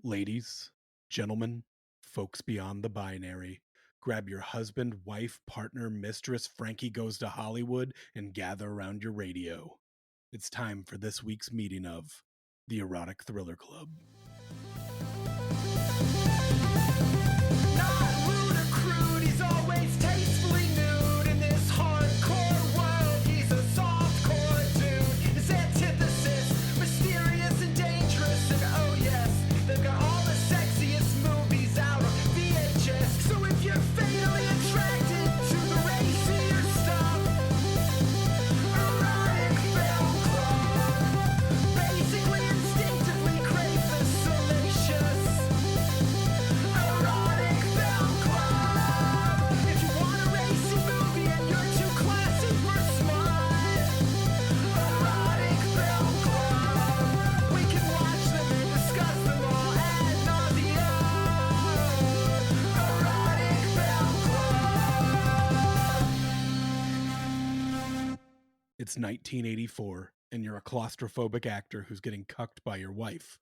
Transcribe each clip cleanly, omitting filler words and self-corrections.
Ladies, gentlemen, folks beyond the binary, grab your husband, wife, partner, mistress, Frankie Goes to Hollywood, and gather around your radio. It's time for this week's meeting of the Erotic Thriller Club. Not rude or crude, he's always tastefully nude. In this hardcore world, he's a softcore dude. His antithesis, mysterious and dangerous. And oh yes, they've got all the sexiest movies out on VHS. So if you're fatally attracted to the racier stuff, Erotic Film Club basically instinctively crave the salacious. Erotic Film Club. If you want a racy movie and you're too classy for smut, Erotic Film Club. We can watch them and discuss them all ad nauseam. Erotic Film Club. It's 1984, and you're a claustrophobic actor who's getting cucked by your wife.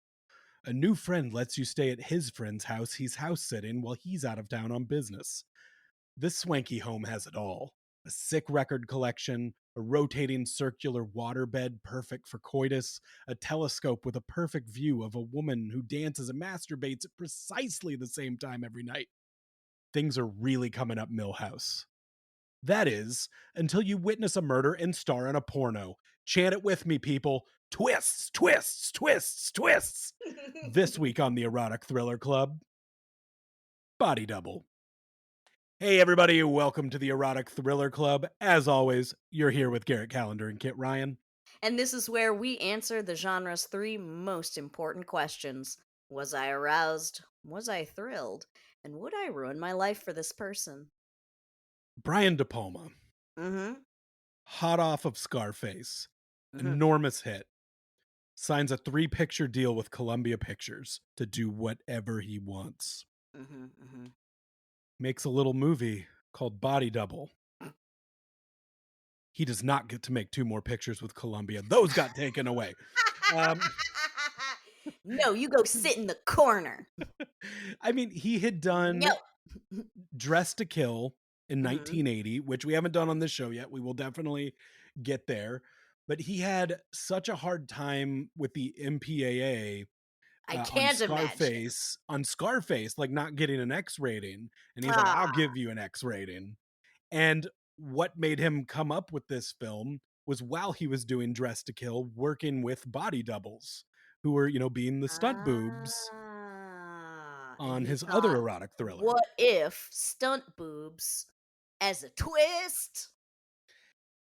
A new friend lets you stay at his friend's house he's house sitting while he's out of town on business. This swanky home has it all. A sick record collection, a rotating circular waterbed perfect for coitus, a telescope with a perfect view of a woman who dances and masturbates at precisely the same time every night. Things are really coming up Millhouse. That is, until you witness a murder and star in a porno. Chant it with me, people. Twists, twists, twists, twists. This week on the Erotic Thriller Club, Body Double. Hey everybody, welcome to the Erotic Thriller Club. As always, you're here with Garrett Callender and Kit Ryan. And this is where we answer the genre's three most important questions. Was I aroused? Was I thrilled? And would I ruin my life for this person? Brian De Palma, Mm-hmm. hot off of Scarface, Mhm. enormous hit, signs a 3-picture deal with Columbia Pictures to do whatever he wants. Mm-hmm. Mm-hmm. Makes a little movie called Body Double. He does not get to make 2 more pictures with Columbia. Those got taken away. No, you go sit in the corner. I mean, he had done No. Dress to Kill in Mhm. 1980, which we haven't done on this show yet. We will definitely get there. But he had such a hard time with the MPAA I on can't imagine. Scarface, like not getting an X rating. And he's like, I'll give you an X rating. And what made him come up with this film was while he was doing Dress to Kill, working with body doubles who were, being the stunt boobs And on he his thought, other erotic thriller. what if stunt boobs as a twist?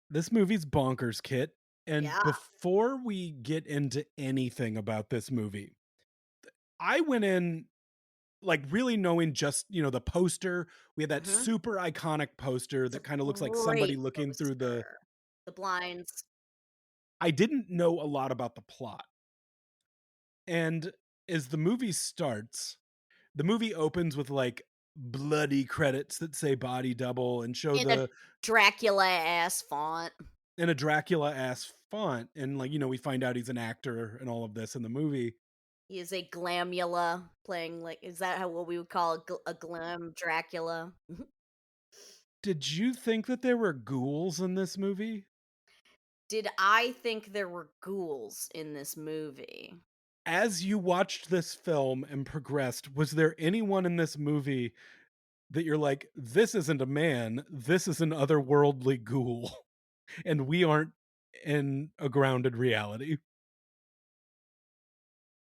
This movie's bonkers, Kit. And Yeah. before we get into anything about this movie, I went in like really knowing just, the poster. We had that Mhm. super iconic poster that kind of looks like somebody Great looking through the blinds. I didn't know a lot about the plot. And as the movie starts, the movie opens with like bloody credits that say Body Double and show In a Dracula ass font. in a Dracula ass font. And like, we find out he's an actor and all of this in the movie. He is a glamula playing is that what we would call a glam Dracula? Did you think that there were ghouls in this movie? Did I think there were ghouls in this movie? As you watched this film and progressed, was there anyone in this movie that you're like, this isn't a man, this is an otherworldly ghoul, and we aren't in a grounded reality?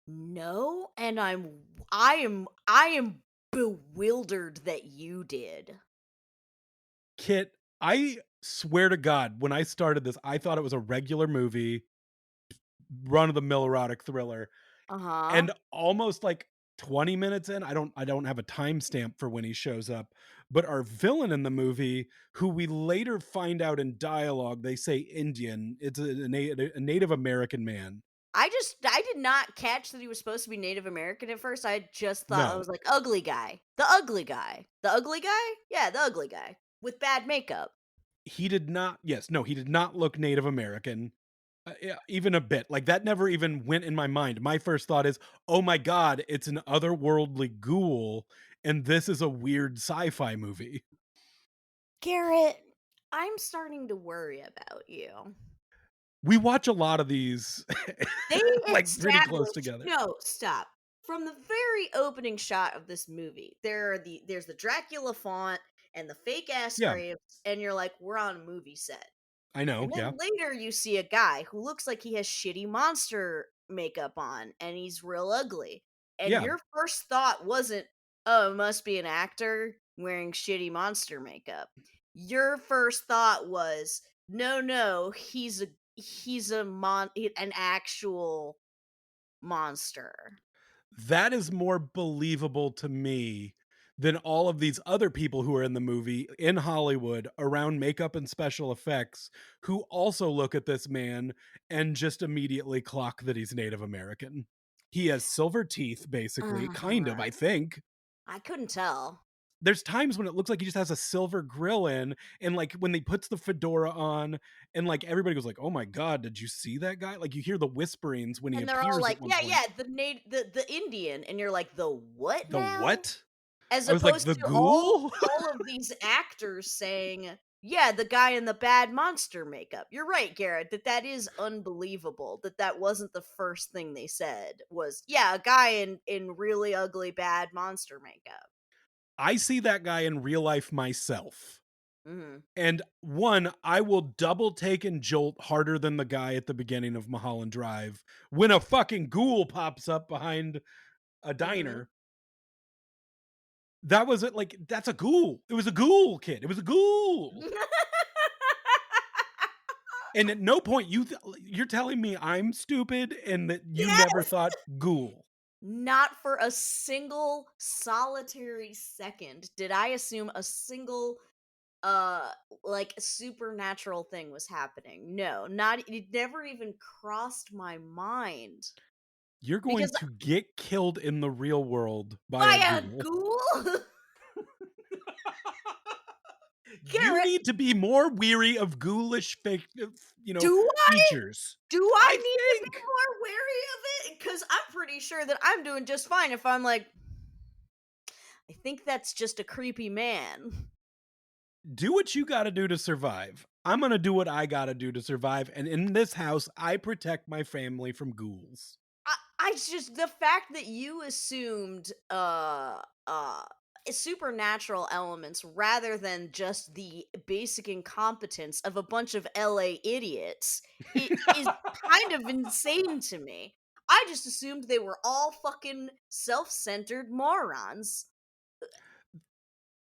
No, and I am bewildered that you did. Kit, I swear to God, when I started this, I thought it was a regular movie, run-of-the-mill erotic thriller, Uh-huh. and almost like 20 minutes in, I don't have a timestamp for when he shows up, but our villain in the movie, who we later find out in dialogue, they say Indian, it's a Native American man. I did not catch that he was supposed to be Native American at first. I just thought it No. was like ugly guy. The ugly guy. The ugly guy? Yeah, the ugly guy. With bad makeup. He did not look Native American. Yeah, even a bit. Like, that never even went in my mind. My first thought is, "Oh my god, it's an otherworldly ghoul, and this is a weird sci-fi movie." Garrett, I'm starting to worry about you. We watch a lot of these, They like, pretty close established together. no, stop. From the very opening shot of this movie, there's the Dracula font and the fake ass Yeah, graves, and you're like, we're on a movie set. I know, And yeah. then later you see a guy who looks like he has shitty monster makeup on and he's real ugly. And Yeah, your first thought wasn't, oh, it must be an actor wearing shitty monster makeup. Your first thought was, no, no, an actual monster. that is more believable to me than all of these other people who are in the movie in Hollywood around makeup and special effects who also look at this man and just immediately clock that he's Native American. He has silver teeth, basically, kind of, Uh, I think. I couldn't tell. There's times when it looks like he just has a silver grill in, and, like, when he puts the fedora on, and, like, everybody goes like, "Oh my god, did you see that guy?" Like, you hear the whisperings when he And they're all appears at like, one yeah, point. yeah, the Indian, and you're like, the what The now? what? As I was like, opposed "The to all ghoul?" all of these actors saying, "Yeah, the guy in the bad monster makeup." You're right, Garrett, that is unbelievable that wasn't the first thing they said was, "Yeah, a guy in really ugly bad monster makeup." I see that guy in real life myself. Mhm. And one, I will double take and jolt harder than the guy at the beginning of Mulholland Drive when a fucking ghoul pops up behind a Mhm. diner. That was it. Like, that's a ghoul. It was a ghoul, kid. It was a ghoul. And at no point you're telling me I'm stupid and that you never Yes! thought ghoul. Not for a single solitary second did I assume a single uh like supernatural thing was happening. No, not it never even crossed my mind You're going because to get killed in the real world by by a a ghoul. ghoul. You Garrett, need to be more weary of ghoulish fake, do I features. do I I need to be think. more wary of it? Because I'm pretty sure that I'm doing just fine if I'm like, I think that's just a creepy man. Do what you gotta do to survive. I'm gonna do what I gotta do to survive, and in this house, I protect my family from ghouls. I just the fact that you assumed supernatural elements rather than just the basic incompetence of a bunch of LA idiots is kind of insane to me. I just assumed they were all fucking self-centered morons.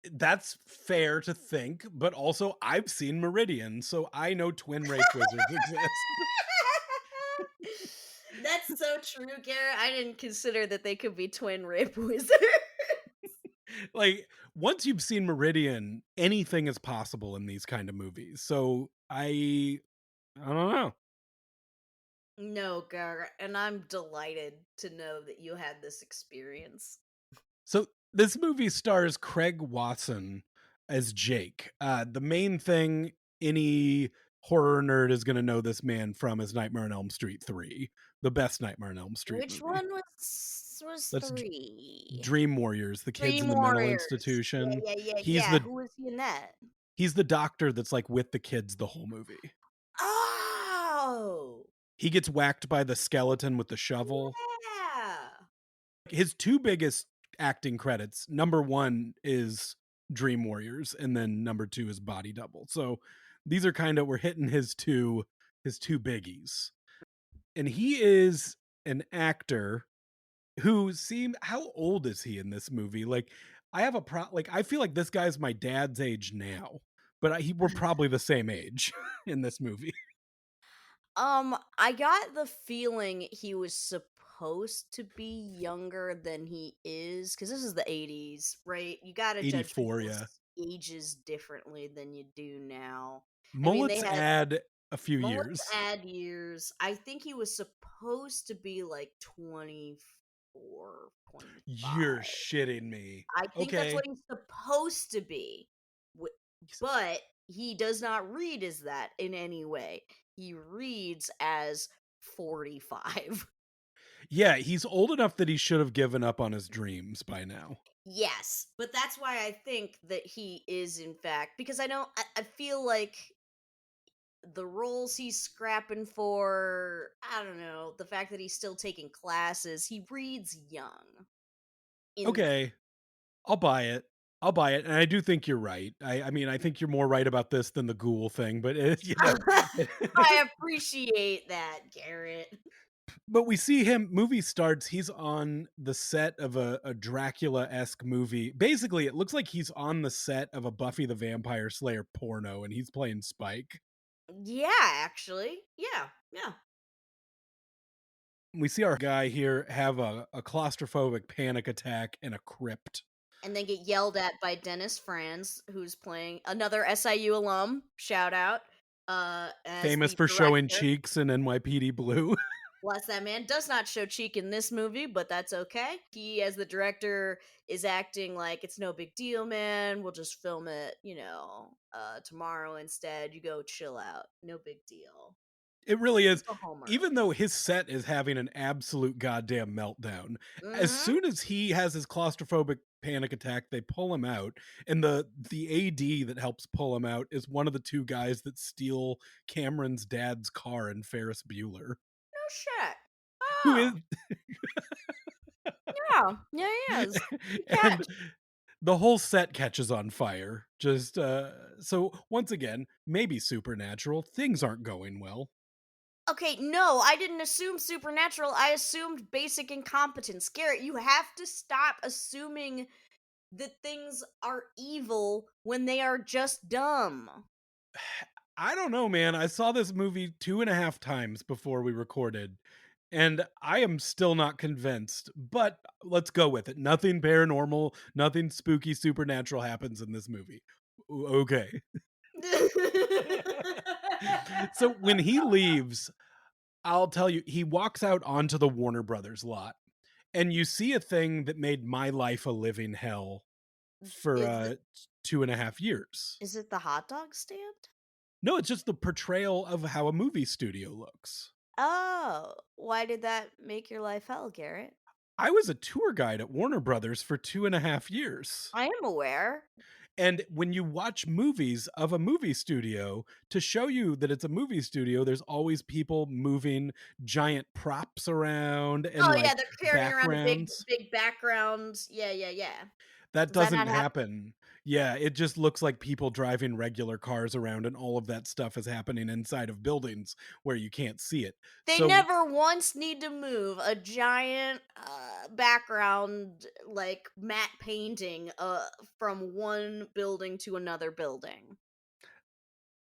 That's fair to think, but also I've seen Meridian, so I know twin rape wizards exist. That's so true, Garrett. I didn't consider that they could be twin rape wizards. Like, once you've seen Meridian, anything is possible in these kind of movies. So I don't know. No, Gar, and I'm delighted to know that you had this experience. So this movie stars Craig Watson as Jake. The main thing any horror nerd is going to know this man from is Nightmare on Elm Street 3, the best Nightmare on Elm Street Which movie. one was That's 3? Dream Warriors, the kids Dream in the mental Warriors. Yeah, institution. yeah, yeah, He's yeah. the Who was he in that? he's the doctor that's like with the kids the whole movie. Oh, He gets whacked by the skeleton with the shovel. yeah. His two biggest acting credits, number 1 is Dream Warriors, and then number 2 is Body Double. So these are kind of we're hitting his two biggies. And he is an actor who seem how old is he in this movie? Like I have a like I feel like this guy's my dad's age now, but we're probably the same age in this movie. I got the feeling he was supposed to be younger than he is because this is the 80s, right? You got to judge 84, people's yeah. ages differently than you do now. I mean, they Mullets had add a few mullets years. add years. I think he was supposed to be like 24, 25. You're shitting me. I think that's Okay. what he's supposed to be. But he does not read as that in any way. he reads as 45. Yeah, he's old enough that he should have given up on his dreams by now. Yes, but that's why I think that he is, in fact, because I feel like the roles he's scrapping for, I don't know, the fact that he's still taking classes, he reads young. In Okay, I'll buy it. I'll buy it, and I do think you're right. I mean, I think you're more right about this than the ghoul thing, but I appreciate that, Garrett. but we see him. Movie starts. He's on the set of a Dracula-esque movie. Basically, it looks like he's on the set of a Buffy the Vampire Slayer porno, and he's playing Spike. Yeah, actually. Yeah, yeah. We see our guy here have a claustrophobic panic attack in a crypt. And then get yelled at by Dennis Franz, who's playing another SIU alum, shout out, as Famous the for showing director. cheeks in NYPD Blue. Bless that man. Does not show cheek in this movie, but that's okay. He, as the director, is acting like it's no big deal, man. We'll just film it, tomorrow instead. You go chill out. No big deal. It really is. Go home Even early. though his set is having an absolute goddamn meltdown, as Mm-hmm. soon as he has his claustrophobic panic attack, they pull him out, and the AD that helps pull him out is one of the two guys that steal Cameron's dad's car in Ferris Bueller, No shit. who is Oh, yeah. Yeah, he is. Good and catch. the whole set catches on fire. Just so once again, maybe supernatural. Things aren't going well. Okay, no, I didn't assume supernatural. I assumed basic incompetence. Garrett, you have to stop assuming that things are evil when they are just dumb. I don't know, man. I saw this movie 2.5 times before we recorded, and I am still not convinced, but let's go with it. Nothing paranormal, nothing spooky, supernatural happens in this movie. Okay. So when he leaves, I'll tell you, he walks out onto the Warner Brothers lot, and you see a thing that made my life a living hell for is it 2.5 years. is it the hot dog stand? No, it's just the portrayal of how a movie studio looks. Oh, why did that make your life hell, Garrett? I was a tour guide at Warner Brothers for 2.5 years. I am aware. And when you watch movies of a movie studio, to show you that it's a movie studio, there's always people moving giant props around and Oh yeah, like they're carrying around a big backgrounds. big background. Yeah, yeah, yeah. That Does that not doesn't happen? happen. Yeah, it just looks like people driving regular cars around, and all of that stuff is happening inside of buildings where you can't see it. They So never once need to move a giant background like matte painting from one building to another building.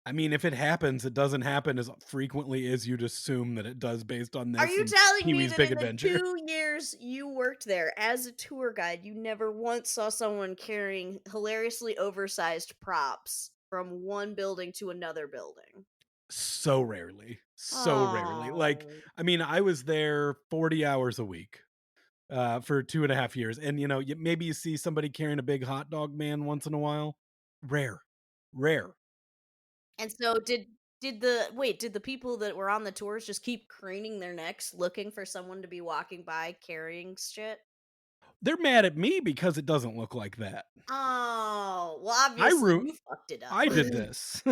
I mean, if it happens, it doesn't happen as frequently as you'd assume that it does based on Are this you and telling me Pee-wee's that Big in the Adventure. 2 years you worked there as a tour guide, you never once saw someone carrying hilariously oversized props from one building to another building? So rarely. So rarely. Like, Oh. I mean, I was there 40 hours a week for 2.5 years. And, maybe you see somebody carrying a big hot dog man once in a while. Rare. Rare. And so did the people that were on the tours just keep craning their necks looking for someone to be walking by carrying shit? They're mad at me because it doesn't look like that. Oh, well, I obviously root. you fucked it up. I did this.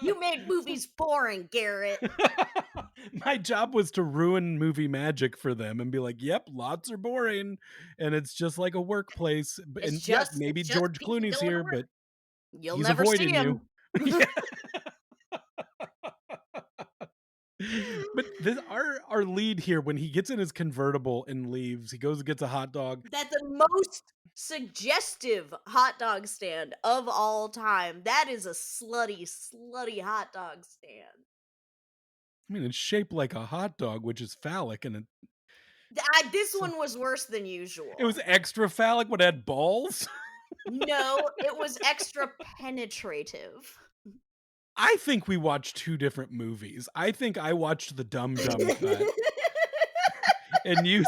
You made movies boring, Garrett. My job was to ruin movie magic for them and be like, "Yep, lots are boring, and it's just like a workplace." It's And yeah, it's maybe just George people Clooney's going to here, work. but You'll he's never see avoiding you. him. Yeah. But our lead here, when he gets in his convertible and leaves, he goes and gets a hot dog. That the most suggestive hot dog stand of all time. That is a slutty, slutty hot dog stand. I mean, it's shaped like a hot dog, which is phallic, and This so one was worse than it was usual. extra phallic. What had balls? No, it was extra penetrative. I think we watched two different movies. I think I watched the Dum Dum cut, and you.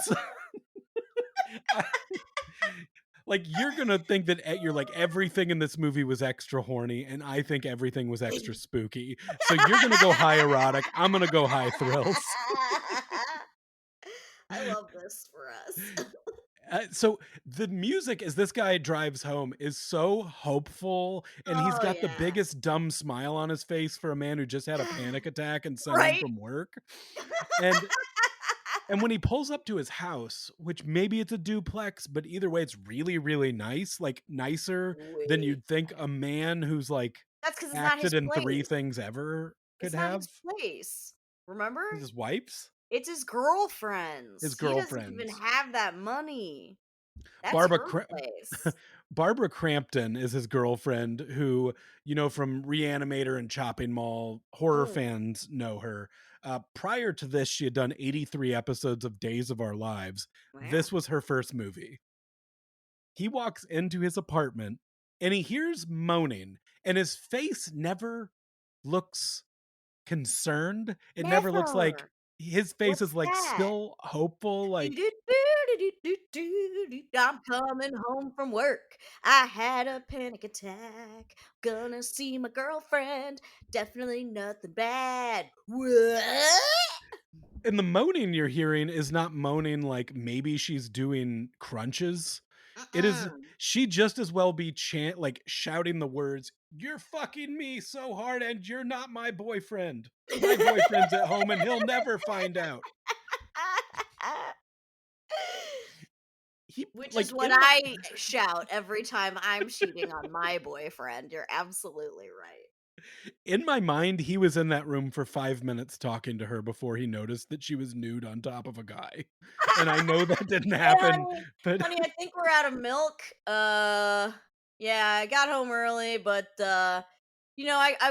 I- Like, you're gonna think that you're like, everything in this movie was extra horny, and I think everything was extra spooky. So you're gonna go high erotic, I'm gonna go high thrills. I love this for us. So the music as this guy drives home is so hopeful, and he's Oh, got the yeah. biggest dumb smile on his face for a man who just had a panic attack and sent home Right? from work. And when he pulls up to his house, which maybe it's a duplex, but either way, it's really, really nice, like nicer than Wait. you'd think a man who's like That's because it's not his acted in three place. things ever could It's not have. his place. Remember? Is his wife's? It's his His girlfriend's. He doesn't even girlfriend's. have that money. That's Barbara her Cra- place. Barbara Crampton is his girlfriend who, from Reanimator and Chopping Mall, horror Mm, fans know her. Prior to this, she had done 83 episodes of Days of Our Lives. yeah. This was her first movie. He walks into his apartment and he hears moaning, and his face never looks concerned. It never looks like Never. his face is What's like that? still hopeful, like I'm coming home from work. I had a panic attack. Gonna see my girlfriend. Definitely nothing bad. What? and the moaning you're hearing is not moaning like maybe she's doing crunches. It is Mm-mm. she just as well be like shouting the words, "You're fucking me so hard and you're not my boyfriend. My boyfriend's at home and he'll never find out." He Which is like what I shout every time I'm cheating on my boyfriend. You're absolutely right. in my mind, he was in that room for 5 minutes talking to her before he noticed that she was nude on top of a guy. And I know that didn't Hey, happen, honey, but honey, I think we're out of milk. Yeah, I got home early, but I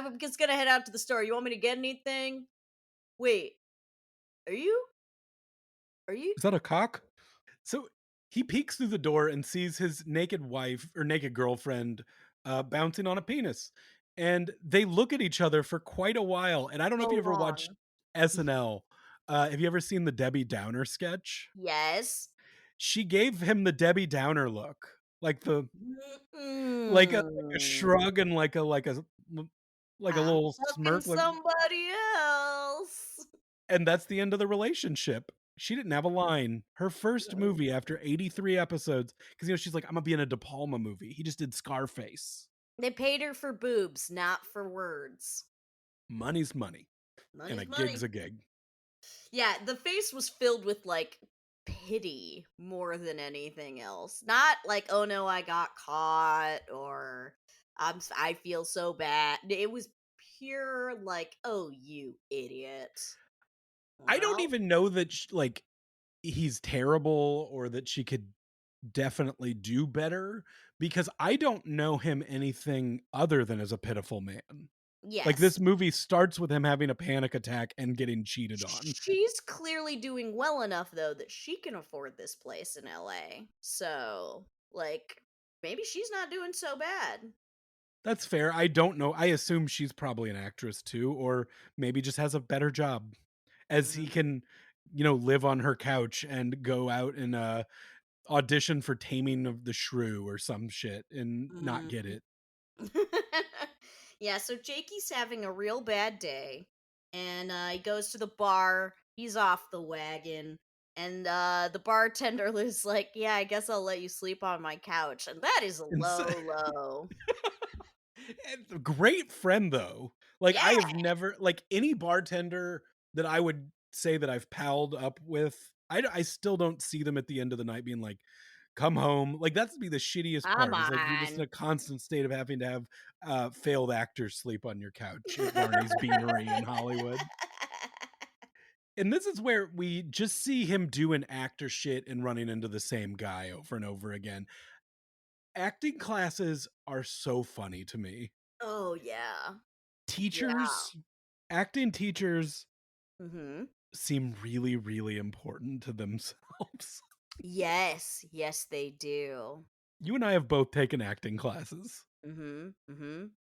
was just gonna head out to the store. You want me to get anything? Wait, are you? Are you? is that a cock? So he peeks through the door and sees his naked wife or naked girlfriend bouncing on a penis. And they look at each other for quite a while. And I don't know if So you ever watched long. SNL. Have you ever seen the Debbie Downer sketch? Yes. She gave him the Debbie Downer look, like the like a Mm-mm. shrug and like a I'm little fucking smirk, like, somebody else. and that's the end of the relationship. She didn't have a line. Her first movie after 83 episodes, because she's like, I'm gonna be in a De Palma movie. He just did Scarface. They paid her for boobs, not for words. Money's money, and a Money's gig's money. a gig. Yeah, the face was filled with like pity more than anything else. Not like, oh no, I got caught or I feel so bad. It was pure like, oh you idiot. I don't Well, even know that like he's terrible or that she could definitely do better, because I don't know him anything other than as a pitiful man. Like, yes. this movie starts with him having a panic attack and getting cheated on. She's clearly doing well enough though that she can afford this place in LA. So, like maybe she's not doing so bad. That's fair. I don't know. I assume she's probably an actress too, or maybe just has a better job, as he Mhm. can, live on her couch and go out and audition for Taming of the Shrew or some shit and not get Mhm. it. Yeah, so Jakey's having a real bad day, and he goes to the bar. He's off the wagon, and the bartender is like, "Yeah, I guess I'll let you sleep on my couch," and that is a And so, low, low. and a great friend though. Like, I Yeah, have never, like, any bartender that I would say that I've palled up with. I still don't see them at the end of the night being like, come home. Like, that's be the shittiest come part, is like you're just in on. a constant state of having to have failed actors sleep on your couch at Barney's Beanery in Hollywood. And this is where we just see him doing actor shit and running into the same guy over and over again. Acting classes are so funny to me. Oh yeah, yeah. Teachers, acting teachers Mhm. seem really, really important to themselves. Yes, yes, they do. You and I have both taken acting classes. Mhm. Mhm.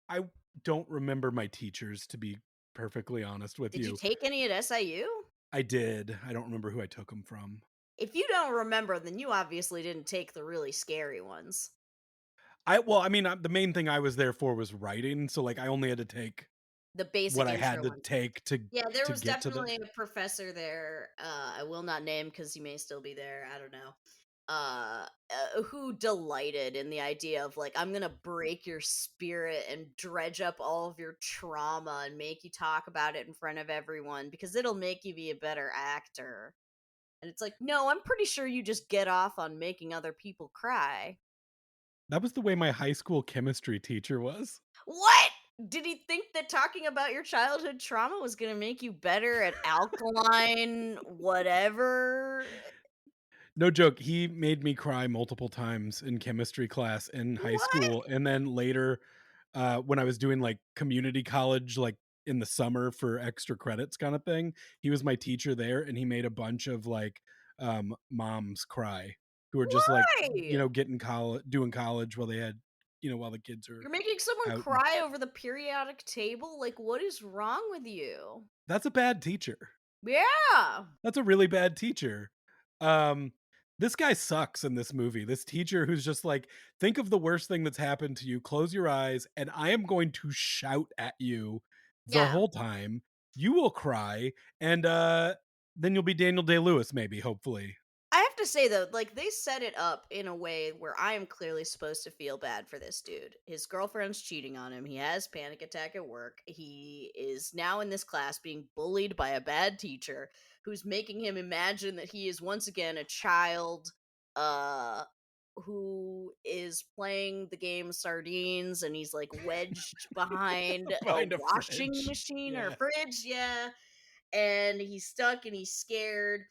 I don't remember my teachers, to be perfectly honest with Did you you. take any at SIU? I did. I don't remember who I took them from. If you don't remember, then you obviously didn't take the really scary ones. I mean, the main thing I was there for was writing, so, like, I only had to take The what basic I had intro to ones. take Yeah, there to was get to the definitely a professor there, I will not name because he may still be there, I don't know, who delighted in the idea of, like, "I'm gonna break your spirit and dredge up all of your trauma and make you talk about it in front of everyone because it'll make you be a better actor." And it's like, "No, I'm pretty sure you just get off on making other people cry." That was the way my high school chemistry teacher was. What? Did he think that talking about your childhood trauma was gonna make you better at alkaline whatever? No joke, he made me cry multiple times in chemistry class in high What? school, and then later, when I was doing, like, community college, like, in the summer for extra credits kinda thing, he was my teacher there, and he made a bunch of, like, moms cry who are just, like, Why? getting doing college while they had while the kids are You're making someone out. cry over the periodic table? Like, what is wrong with you? That's a bad teacher. Yeah. That's a really bad teacher. Um, this guy sucks in this movie. This teacher who's just like, think of the worst thing that's happened to you, close your eyes, and I am going to shout at you the Yeah. whole time. You will cry, and then you'll be Daniel Day-Lewis, maybe, hopefully. I have to say though, like they set it up in a way where I am clearly supposed to feel bad for this dude. His girlfriend's cheating on him. He has panic attack at work. He is now in this class being bullied by a bad teacher who's making him imagine that he is once again a child uh who is playing the game sardines and he's like wedged behind a Behind a washing fridge. machine or a Yeah. fridge, yeah, and he's stuck and he's scared.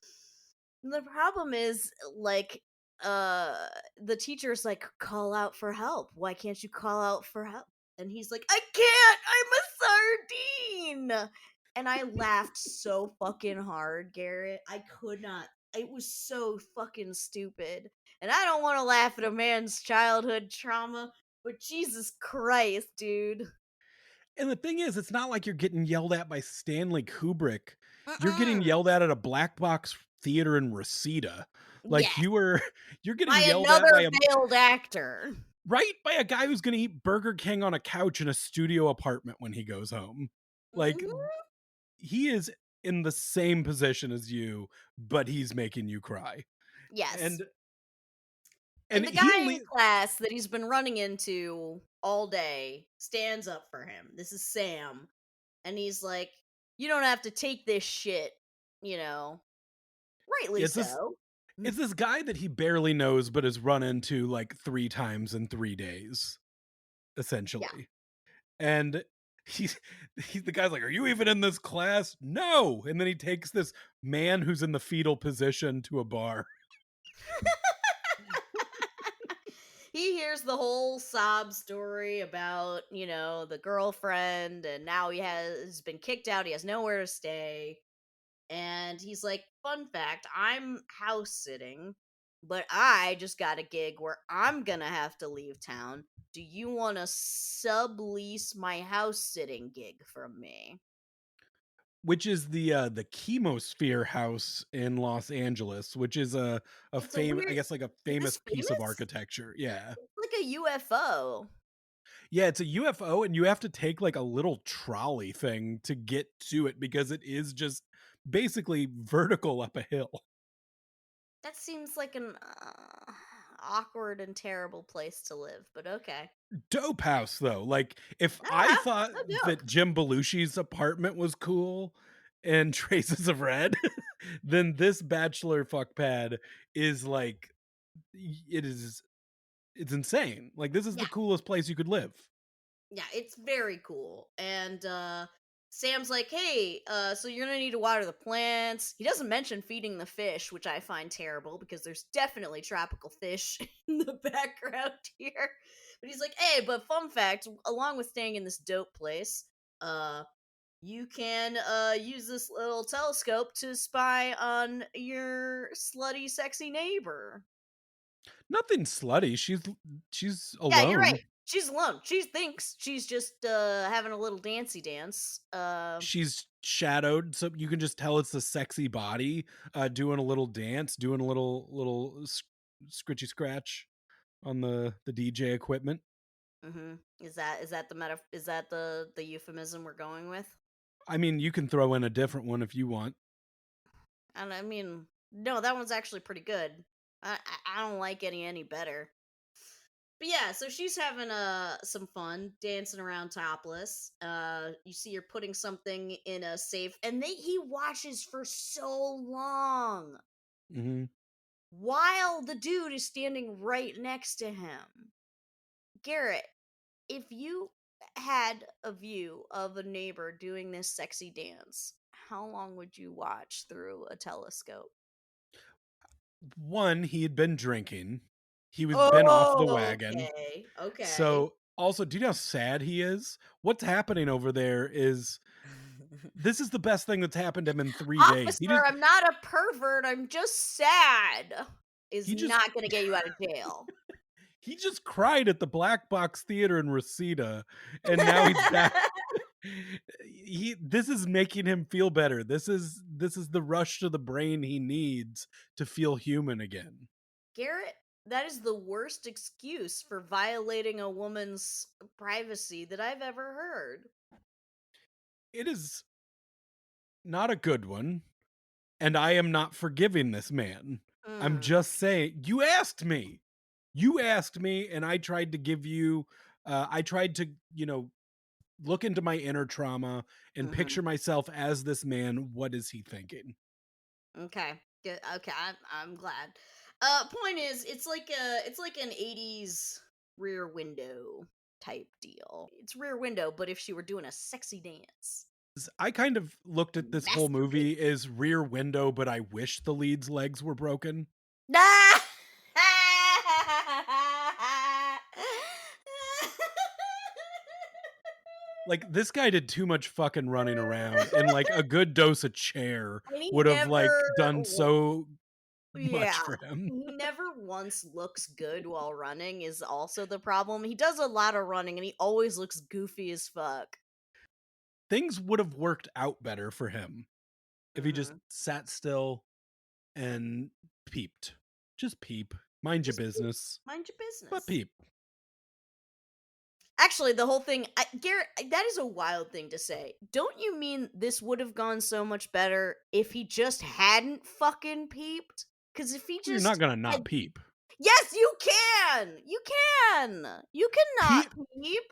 The problem is, like, the teacher's like, "Call out for help. Why can't you call out for help?" And he's like, "I can't. I'm a sardine." And I laughed so fucking hard, Garrett. I could not. It was so fucking stupid. And I don't want to laugh at a man's childhood trauma, but Jesus Christ, dude. And the thing is, it's not like you're getting yelled at by Stanley Kubrick. You're getting Mm-mm. yelled at a black box theater in Reseda. Like Yes, you're getting by yelled at by another a failed actor. right by a guy who's going to eat Burger King on a couch in a studio apartment when he goes home. Like Mhm. he is in the same position as you, but he's making you cry. Yes. And And the he guy in only class that he's been running into all day stands up for him. This is Sam. And he's like, "You don't have to take this shit," you know. Rightly it's this so. it's this guy that he barely knows but has run into like 3 times in 3 days Yeah. essentially. And he's the guy's like, "Are you even in this class?" "No." And then he takes this man who's in the fetal position to a bar. He hears the whole sob story about, the girlfriend, and now has been kicked out. He has nowhere to stay. And he's like, "Fun fact, I'm house sitting, but I just got a gig where I'm gonna have to leave town. Do you want to sublease my house sitting gig from me?" Which is the Chemosphere House in Los Angeles, which is a It's a fame I weird. guess, like, a Is famous this piece of famous? architecture. Yeah. It's like a UFO. Yeah, it's a UFO, and you have to take, like, a little trolley thing to get to it because it is just basically vertical up a hill. That seems like an awkward and terrible place to live, but okay. Dope house, though. Like, if I Ah, thought no that joke. Jim Belushi's apartment was cool and Traces of Red, then this bachelor fuck pad is, like, it is it's insane. Like, this is Yeah. the coolest place you could live. Yeah, it's very cool. And Sam's like, "Hey, so you're gonna need to water the plants." He doesn't mention feeding the fish, which I find terrible because there's definitely tropical fish in the background here. But he's like, "Hey, but fun fact, along with staying in this dope place, uh you can use this little telescope to spy on your slutty sexy neighbor." Nothing slutty. She's Yeah, you're alone. right. She's alone. She thinks she's just having a little dancey dance. She's shadowed, so you can just tell it's a sexy body doing a little dance, doing a scritchy scratch on the DJ equipment. Is that the is that the euphemism we're going with? I mean, you can throw in a different one if you want. And I mean, no, that one's actually pretty good. I don't like any better. But yeah, so she's having some fun dancing around topless. You see her putting something in a safe, and he watches for so long Hmm. while the dude is standing right next to him. Garrett, if you had a view of a neighbor doing this sexy dance, how long would you watch through a telescope? One, he had been drinking. He was been off the Oh, wagon. okay. Okay. So, also, do you know how sad he is? What's happening over there is this is the best thing that's happened to him in 3 days. Officer, I'm not a pervert. I'm just sad. Is He just not going to get you out of jail. he just cried at the Black Box Theater in Reseda, and now he's back. This is making him feel better. This is the rush to the brain he needs to feel human again. Garrett, that is the worst excuse for violating a woman's privacy that I've ever heard. It is not a good one, and I am not forgiving this man. I'm Mm, just saying, you asked me. You asked me, and I tried to give you I tried to, look into my inner trauma and mhm. picture myself as this man. What is he thinking? Okay. Good. Okay, I'm glad. Point is, it's like an '80s Rear Window type deal. It's Rear Window, but if she were doing a sexy dance, I kind of looked at this whole masturbate. movie as Rear Window, but I wish the lead's legs were broken. Ah! Like, this guy did too much fucking running around, and like a good dose of chair And he would have like never, done so much yeah, for him. he never once looks good while running. Is also the problem. He does a lot of running, and he always looks goofy as fuck. Things would have worked out better for him if he just Hmm. sat still and peeped. Just peep. Mind your Just peep. business, Mind your but business. peep. Actually, the whole thing, Garrett, that is a wild thing to say. Don't you mean this would have gone so much better if he just hadn't fucking peeped? Because if he You're not just gonna had, not peep. yes, you can, you cannot Peep peep,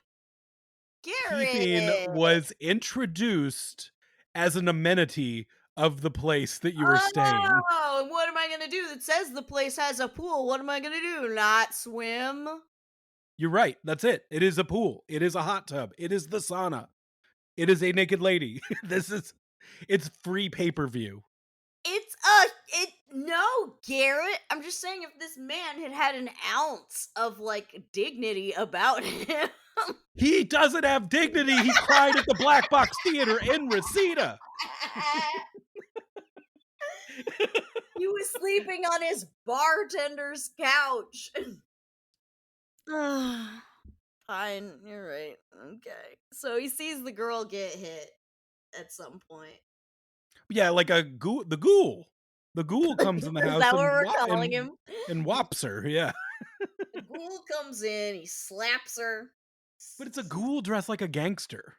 Peeping Garrett. was introduced as an amenity of the place that you were staying. Oh, and what am I gonna do? That says the place has a pool. What am I gonna do? Not swim? You're right. That's it. It is a pool. It is a hot tub. It is the sauna. It is a naked lady. It's free pay-per-view. It's it no, Garrett. I'm just saying if this man had had an ounce of like dignity about him. He doesn't have dignity. He cried at the Black Box Theater in Reseda. He was sleeping on his bartender's couch. Fine, you're right. Okay. So he sees the girl get hit at some point. Yeah, like a ghoul. The ghoul. The ghoul comes in the Is house that what and we're calling him? and whops her. Yeah, The ghoul comes in, he slaps her. but it's a ghoul dressed like a gangster.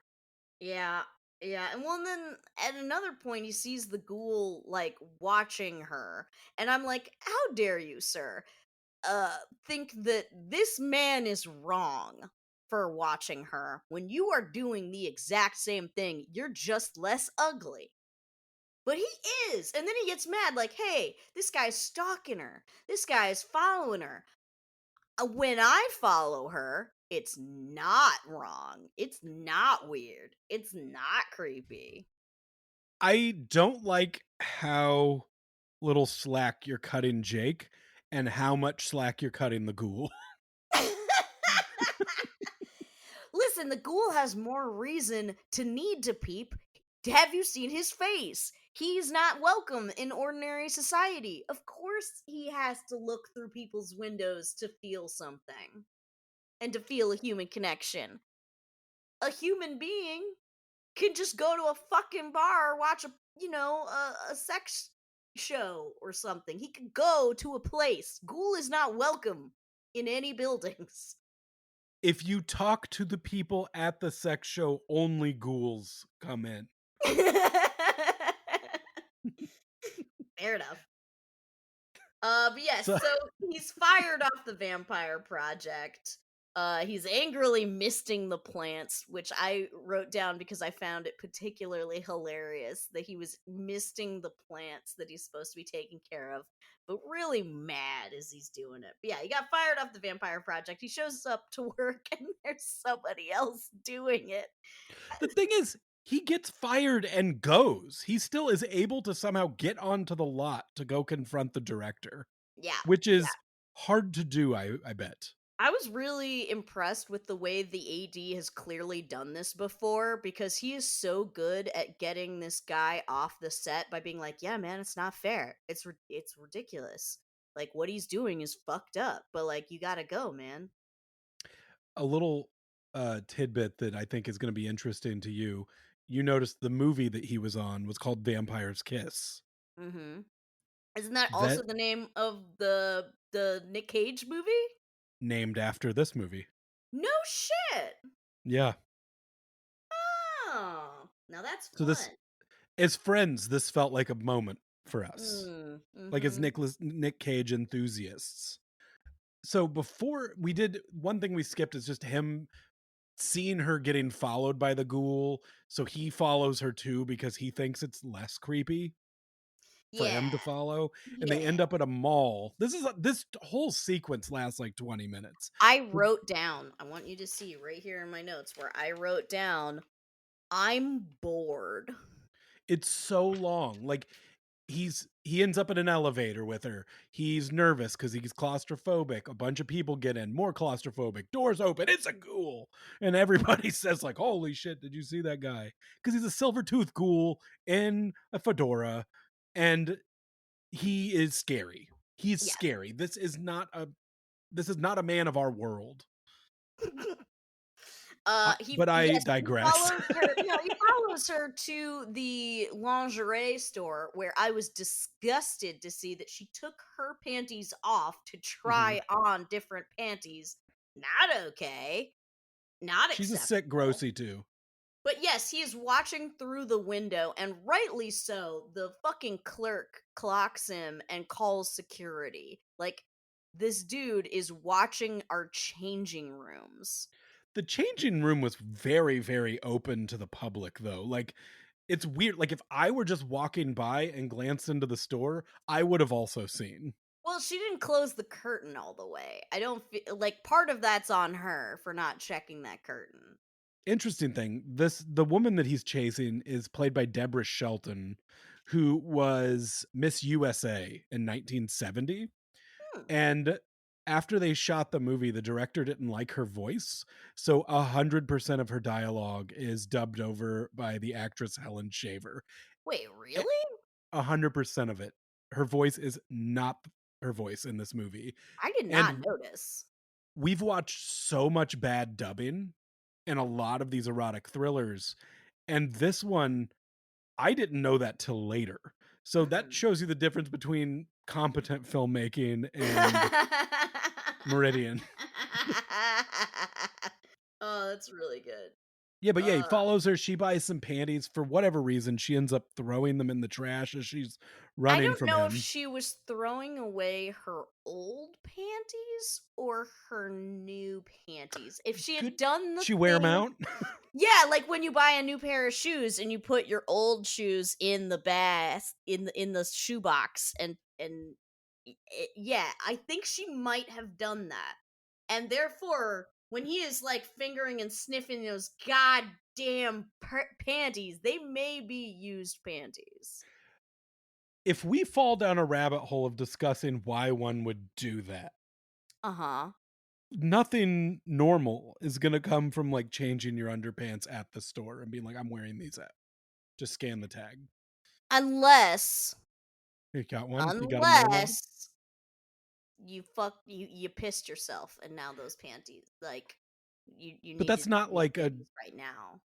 Yeah, yeah, and well, then at another point, he sees the ghoul like watching her, and I'm like, "How dare you, sir? Think that this man is wrong for watching her when you are doing the exact same thing. You're just less ugly." But he is, and then he gets mad, like, "Hey, this guy's stalking her. This guy's following her. When I follow her, it's not wrong. It's not weird. It's not creepy." I don't like how little slack you're cutting Jake and how much slack you're cutting the ghoul. Listen, the ghoul has more reason to need to peep. Have you seen his face? He's not welcome in ordinary society. Of course, he has to look through people's windows to feel something. and to feel a human connection. A human being can just go to a fucking bar, watch a sex show or something. He could go to a place. Ghoul is not welcome in any buildings. If you talk to the people at the sex show, only ghouls come in. Fair enough. But yes, So so he's fired off the vampire project. He's angrily misting the plants, which I wrote down because I found it particularly hilarious that he was misting the plants that he's supposed to be taking care of, but really mad as he's doing it. But yeah, he got fired off the vampire project. He shows up to work and there's somebody else doing it. the thing is, he gets fired and goes. He still is able to somehow get onto the lot to go confront the director, Yeah. which is hard to do, I bet. I was really impressed with the way the AD has clearly done this before because he is so good at getting this guy off the set by being like, "Yeah, man, it's not fair. It's ridiculous. Like what he's doing is fucked up, but like you got to go, man." A little tidbit that I think is going to be interesting to you. You noticed the movie that he was on was called Vampire's Kiss. Mhm. Isn't that also That the name of the Nick Cage movie? named after this movie. No shit. Yeah. Oh. Now that's So this, fun. as friends, this felt like a moment for us. Mm. Like as Mhm. Nick Cage enthusiasts. So before we did, one thing we skipped is just him seeing her getting followed by the ghoul. So he follows her too because he thinks it's less creepy for Yeah. him to follow. And they Yeah. end up at a mall. This whole sequence lasts like 20 minutes. I wrote down, I want you to see right here in my notes where I wrote down, I'm bored. It's so long. Like he ends up in an elevator with her. He's nervous because he's claustrophobic. A bunch of people get in, more claustrophobic. Doors open. It's a ghoul, and everybody says like, "Holy shit! Did you see that guy?" Because he's a silver tooth ghoul in a fedora, and he is scary. He's Yeah. scary. This is not a man of our world. But I Yes, he digress. follows her. No, he follows her to the lingerie store where I was disgusted to see that she took her panties off to Mhm. try on different panties. Not okay. Not She's a sick acceptable. grossy too. But yes, he is watching through the window, and rightly so. The fucking clerk clocks him and calls security. Like, this dude is watching our changing rooms. The changing room was very, very open to the public, though. Like, it's weird. Like, if I were just walking by and glanced into the store, I would have also seen. Well, she didn't close the curtain all the way. I don't feel like part of that's on her for not checking that curtain. Interesting thing, the woman that he's chasing is played by Deborah Shelton, who was Miss USA in 1970. Hmm. And after they shot the movie, the director didn't like her voice. So 100% of her dialogue is dubbed over by the actress Helen Shaver. Wait, really? 100% of it. Her voice is not her voice in this movie. I did not And notice. we've watched so much bad dubbing in a lot of these erotic thrillers. And this one, I didn't know that till later. So that Mhm. shows you the difference between competent filmmaking and Meridian. Oh, that's really good. Yeah, but yeah, he Uh, follows her. She buys some panties. For whatever reason, she ends up throwing them in the trash as she's I running don't from know if him. she was throwing away her old panties or her new panties. If she had Good. done the She wear them thing, out. yeah, like when you buy a new pair of shoes and you put your old shoes in the in the shoebox and yeah, I think she might have done that. And therefore, when he is like fingering and sniffing those goddamn panties, they may be used panties. If we fall down a rabbit hole of discussing why one would do that, Uh-huh. nothing normal is going to come from like changing your underpants at the store and being like, I'm wearing these at. Just scan the tag. Unless You got one? You got a normal one? unless you pissed yourself, and now those panties, like, you But needed that's not new like a panties right now.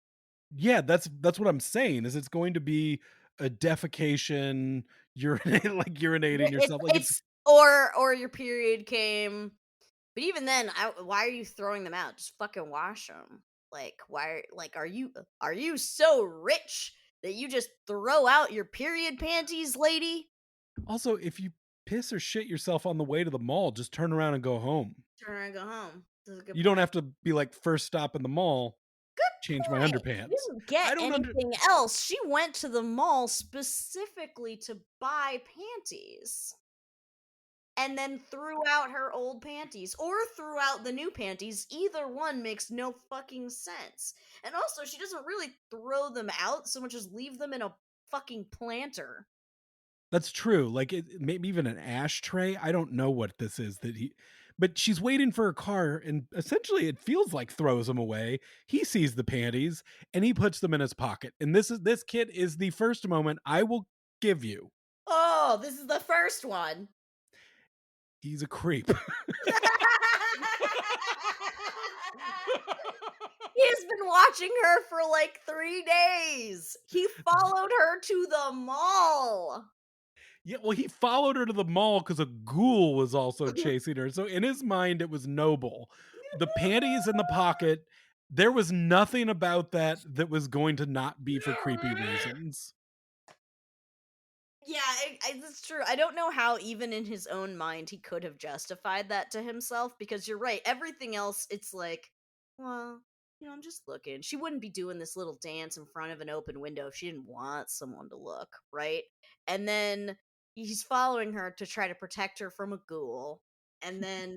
yeah, that's what I'm saying is it's going to be a defecation, like urinating yourself. Like It's or your period came. But even then, why are you throwing them out? Just fucking wash them. Like, are you so rich that you just throw out your period panties, lady? also if you piss or shit yourself on the way to the mall, just turn around and go home. Turn around and go home. This is a good You don't point. have to be like first stop in the mall, change my Point. She underpants. didn't get I don't under anything else. She went to the mall specifically to buy panties. And then threw out her old panties or threw out the new panties. Either one makes no fucking sense. And also, she doesn't really throw them out so much as leave them in a fucking planter. That's true. Like maybe even an ashtray. I don't know what this is that he but she's waiting for a car and essentially it feels like throws them away. He sees the panties and he puts them in his pocket. And this kid is the first moment I will give you. Oh, this is the first one. He's a creep. He's been watching her for like 3 days. He followed her to the mall. Yeah, well, he followed her to the mall because a ghoul was also chasing her. So in his mind, it was noble. The panties in the pocket, there was nothing about that that was going to not be for creepy reasons. Yeah, it's true. I don't know how, even in his own mind, he could have justified that to himself because you're right. Everything else, it's like, well, I'm just looking. She wouldn't be doing this little dance in front of an open window if she didn't want someone to look, right? And then he's following her to try to protect her from a ghoul. And then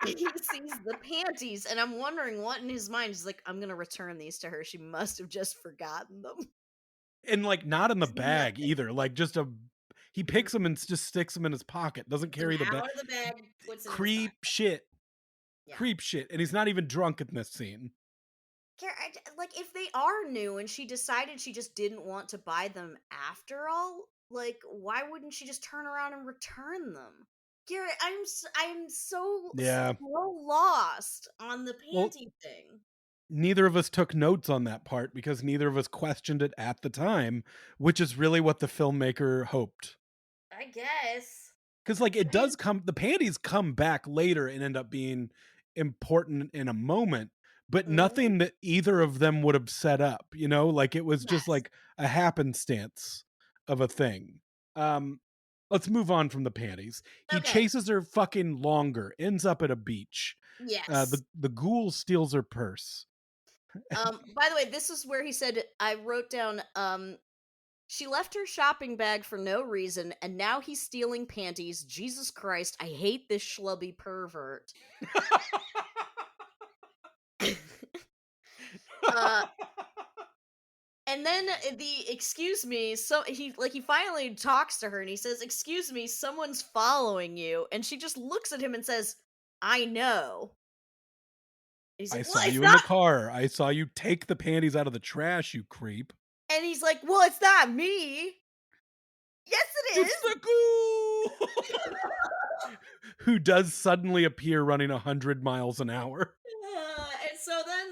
he sees the panties, and I'm wondering what in his mind. He's like, I'm going to return these to her. She must have just forgotten them. And like not in the bag Nothing. either. Like just a he picks them and just sticks them in his pocket. Doesn't Them carry the bag. out of the bag, puts it in his Creep pocket. shit. Yeah. Creep shit. And he's not even drunk in this scene. Like, if they are new and she decided she just didn't want to buy them after all, like, why wouldn't she just turn around and return them? Garrett, I'm so Yeah. lost on the Well, panty thing. neither of us took notes on that part because neither of us questioned it at the time, which is really what the filmmaker hoped. I guess. Because like it But his does come the panties come back later and end up being important in a moment, but Mhm. nothing that either of them would have set up, like it was just Yes. like a happenstance of a thing. Um, let's move on from the panties. He Okay. chases her fucking longer, ends up at a beach. Yes. The ghoul steals her purse. By the way, this is where he said I wrote down she left her shopping bag for no reason, and now he's stealing panties. Jesus Christ, I hate this schlubby pervert. uh, and then the excuse me, so he finally talks to her and he says, "Excuse me, someone's following you," and she just looks at him and says, "I know." And he's I like, saw "Well, it's you in the not," car. I saw you take the panties out of the trash, you creep. and he's like, "Well, it's not me." Yes, it It's the ghoul who does suddenly appear running 100 miles an hour. And so then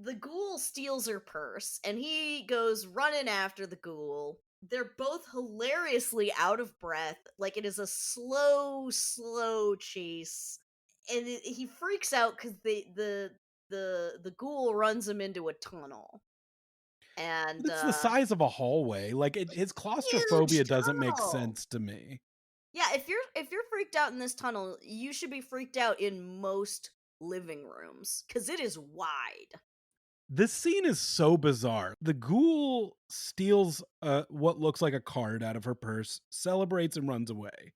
the ghoul steals her purse and he goes running after the ghoul. They're both hilariously out of breath. Like, it is a slow chase. And he freaks out because the ghoul runs him into a tunnel. But And it's the size of a hallway. Like his huge claustrophobia doesn't make tunnel. sense to me. Yeah, if you're freaked out in this tunnel, you should be freaked out in most living rooms because it is wide. This scene is so bizarre. The ghoul steals what looks like a card out of her purse, celebrates and runs away.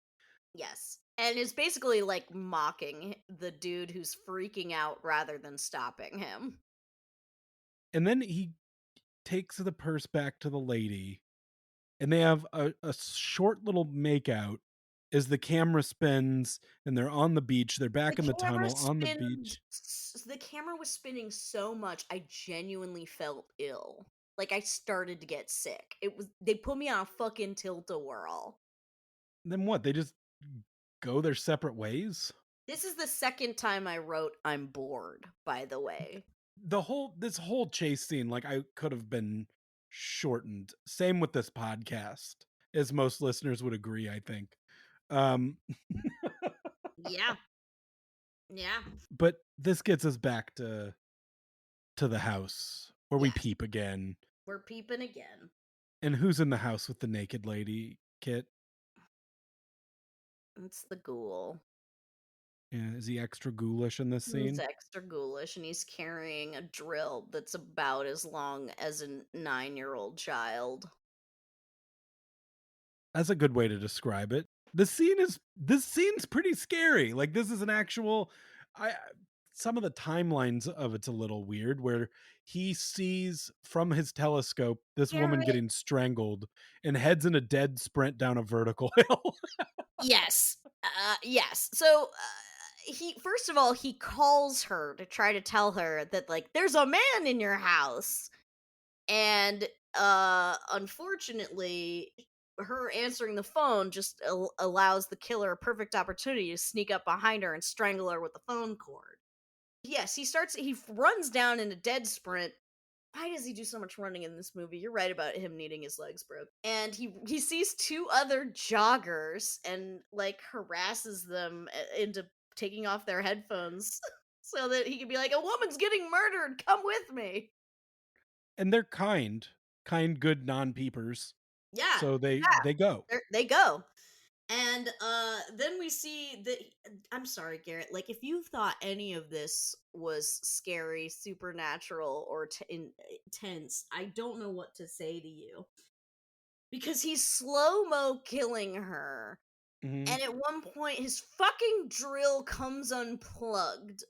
Yes. And is basically like mocking the dude who's freaking out rather than stopping him. And then he takes the purse back to the lady and they have a short little makeout as the camera spins and they're on the beach. They're The back in the camera tunnel on the beach. the camera was spinning so much I genuinely felt ill. Like, I started to get sick. They put me on a fucking tilt-a-whirl. Then what? They just go their separate ways. This is the second time I wrote I'm bored, by the way. This whole chase scene, like, I could have been shortened. Same with this podcast, as most listeners would agree, I think. Um, Yeah. Yeah. but this gets us back to the house where we Yes. peep again. We're peeping again. And who's in the house with the naked lady, Kit? It's the ghoul. Yeah, is he extra ghoulish in this He's scene? extra ghoulish and he's carrying a drill that's about as long as a 9-year-old child. That's a good way to describe it. This scene's pretty scary. Like, this is an actual I some of the timelines of it's a little weird where he sees from his telescope this woman Garrett. getting strangled and heads in a dead sprint down a vertical hill. Yes. Yes. So he first of all he calls her to try to tell her that like there's a man in your house. And unfortunately her answering the phone just allows the killer a perfect opportunity to sneak up behind her and strangle her with the phone cord. Yes, he runs down in a dead sprint. Why does he do so much running in this movie? You're right about him needing his legs broke. And he sees two other joggers and like harasses them into taking off their headphones so that he can be like, "A woman's getting murdered. Come with me." And they're kind, good non-peepers. Yeah, So yeah. they go. They go. And then we see that I'm sorry, Garrett, like if you thought any of this was scary, supernatural, or intense, I don't know what to say to you. Because he's slow-mo killing her. Mhm. And at one point his fucking drill comes unplugged.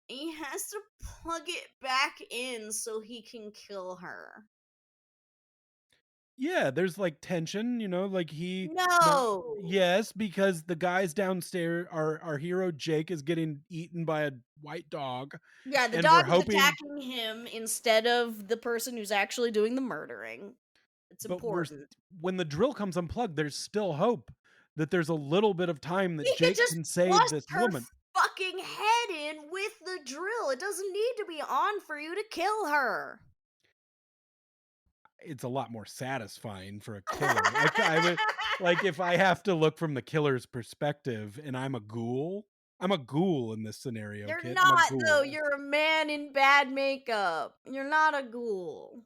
And he has to plug it back in so he can kill her. Yeah, there's, like, tension, like, he no No. yes, because the guys downstairs our hero Jake is getting eaten by a white dog, Yeah, the and we're dog is hoping attacking him instead of the person who's actually doing the murdering. It's but we're s important. when the drill comes unplugged, there's still hope that there's a little bit of time that He could Jake just can save bust this her woman. fucking head in with the drill. It doesn't need to be on for you to kill her. It's a lot more satisfying for a killer. I would like, if I have to look from the killer's perspective and I'm a ghoul in this scenario, You're Kit, I'm a not, though. ghoul. You're a man in bad makeup. You're not a ghoul.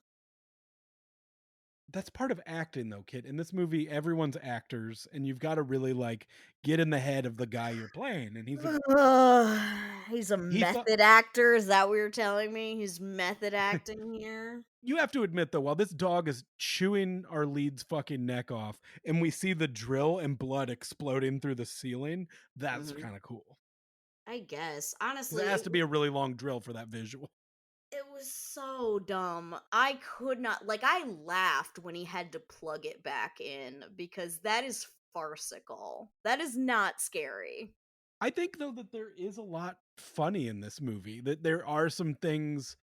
That's part of acting though, Kit. In this movie, everyone's actors, and you've gotta really, like, get in the head of the guy you're playing, and He's a he thought method actor. Is that what you're telling me? He's method acting here? you have to admit though, while this dog is chewing our lead's fucking neck off, and we see the drill and blood exploding through the ceiling, that's Mhm. kinda cool. I guess. 'Cause it Honestly, has to be a really long drill for that visual. it was so dumb. I could not like I laughed when he had to plug it back in because that is farcical. That is not scary. I think though that there is a lot funny in this movie, that there are some things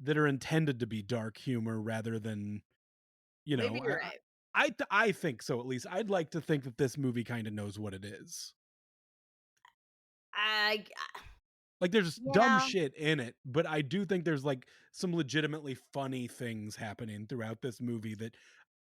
that are intended to be dark humor rather than, you Maybe know, you're right. I think so, at least. I'd like to think that this movie kinda knows what it is. I Like, there's dumb yeah. shit in it, but I do think there's, like, some legitimately funny things happening throughout this movie that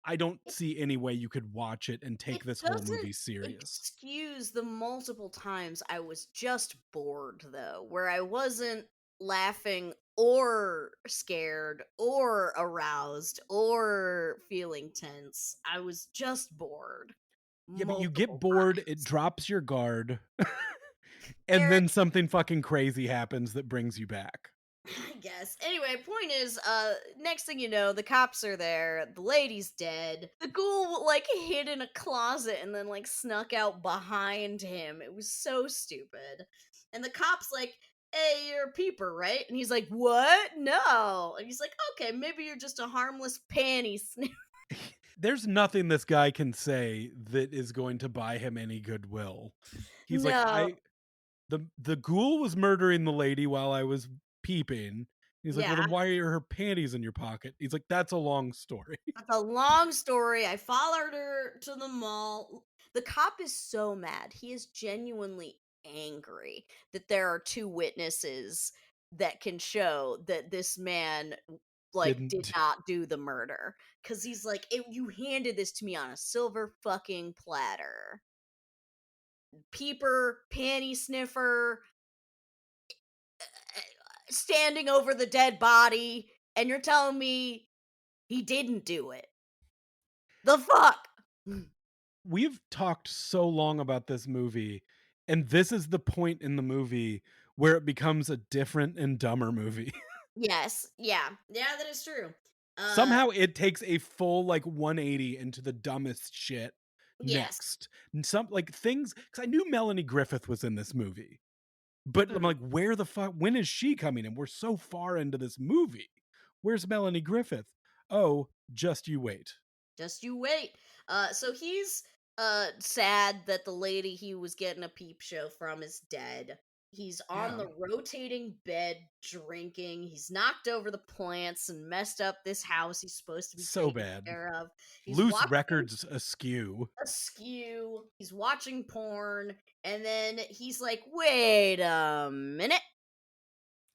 I don't see any way you could watch it and It take this whole doesn't movie serious. excuse the multiple times I was just bored, though, where I wasn't laughing or scared or aroused or feeling tense. I was just bored Yeah, but you multiple get bored, it times. drops your guard, and Garrett, then something fucking crazy happens that brings you back. I guess. Anyway, point is, next thing you know, the cops are there, the lady's dead. The ghoul like hid in a closet and then like snuck out behind him. It was so stupid. And the cop's like, "Hey, you're a peeper, right?" And he's like, "What? No." And he's like, "Okay, maybe you're just a harmless panty sniffer." There's nothing this guy can say that is going to buy him any goodwill. He's like, No. "I the ghoul was murdering the lady while I was peeping." He's like, "Well, Yeah. then why are her panties in your pocket?" He's like, "That's a long story." That's a long story. I followed her to the mall. The cop is so mad. He is genuinely angry that there are two witnesses that can show that this man like did Didn't not do the murder, cuz he's like, you handed this to me on a silver fucking platter. Peeper, panty sniffer, standing over the dead body, and you're telling me he didn't do it. The fuck? we've talked so long about this movie, and this is the point in the movie where it becomes a different and dumber movie. Yes. Yeah. Yeah, that is true. Uh Somehow it takes a full like 180 into the dumbest shit yes. next. And some like things because I knew Melanie Griffith was in this movie, but I'm Mhm. like, where the fuck? When is she coming in? We're so far into this movie. Where's Melanie Griffith? Oh, just you wait. Just you wait. So he's sad that the lady he was getting a peep show from is dead. He's on Yeah, the rotating bed drinking. He's knocked over the plants and messed up this house he's supposed to be so taking bad. care of. He's Loose watching records askew. askew. He's watching porn, and then he's like, "Wait a minute!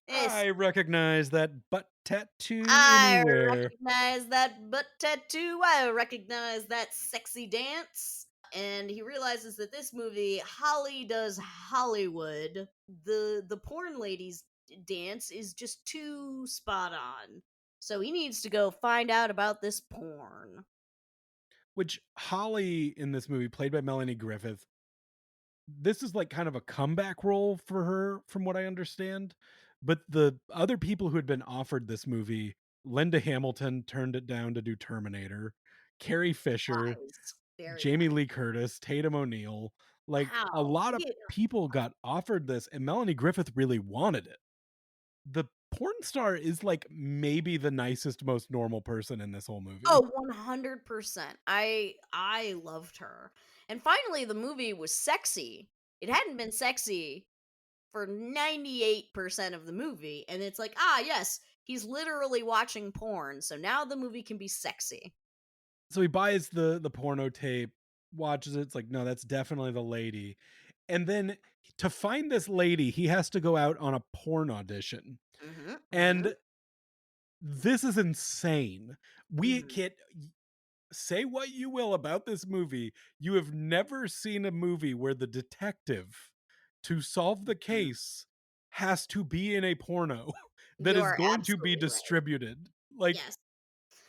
This I recognize that butt tattoo I anywhere. recognize that butt tattoo. I recognize that sexy dance." And he realizes that this movie, Holly Does Hollywood, the porn lady's dance is just too spot on. So he needs to go find out about this porn. Which Holly in this movie, played by Melanie Griffith, this is like kind of a comeback role for her, from what I understand. But the other people who had been offered this movie, Linda Hamilton turned it down to do Terminator, Carrie Fisher, Wise. Very Jamie wise. Lee Curtis, Tatum O'Neal. Like a Wow. lot of Yeah. people got offered this, and Melanie Griffith really wanted it. The porn star is like maybe the nicest, most normal person in this whole movie. Oh, 100%. I loved her. And finally the movie was sexy. It hadn't been sexy for 98% of the movie, and it's like, "Ah, yes, he's literally watching porn, so now the movie can be sexy." So he buys the porno tape, watches it, it's like, no, that's definitely the lady. And then to find this lady, he has to go out on a porn audition. Mhm, mhm, And this is insane. We mhm, can't say what you will about this movie. You have never seen a movie where the detective, to solve the mhm. case, has to be in a porno that You is are going to be absolutely right. distributed. Like, Yes.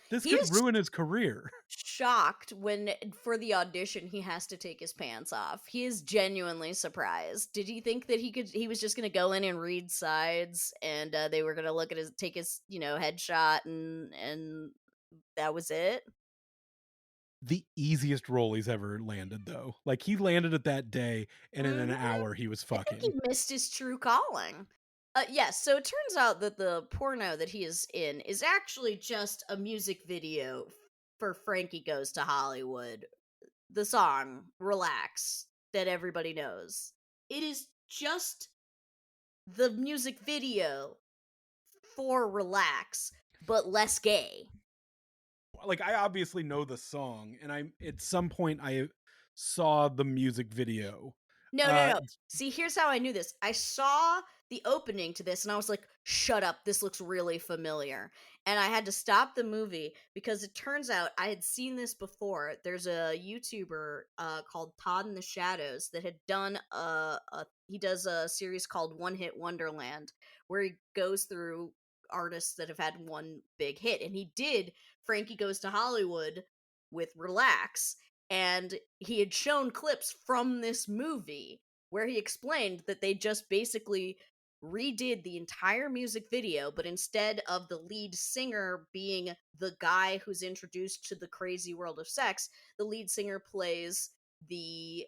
this He could is ruin his career. shocked when for the audition he has to take his pants off. He is genuinely surprised. Did he think that he was just going to go in and read sides and they were going to look at his take his, headshot and that was it? The easiest role he's ever landed, though. Like, he landed it that day, and in an Mhm. hour, he was I think he fucking. missed his true calling. Yes, so it turns out that the porno that he is in is actually just a music video for Frankie Goes to Hollywood, the song Relax that everybody knows. It is just the music video for Relax, but less gay. Like, I obviously know the song, and I at some point, I saw the music video. No, no, Uh, no. See, here's how I knew this. I saw the opening to this and I was like, shut up, this looks really familiar. And I had to stop the movie because it turns out I had seen this before. There's a YouTuber called Todd in the Shadows that had done he does a series called One Hit Wonderland where he goes through artists that have had one big hit. And he did Frankie Goes to Hollywood with Relax, and he had shown clips from this movie where he explained that they just basically redid the entire music video, but instead of the lead singer being the guy who's introduced to the crazy world of sex, the lead singer plays the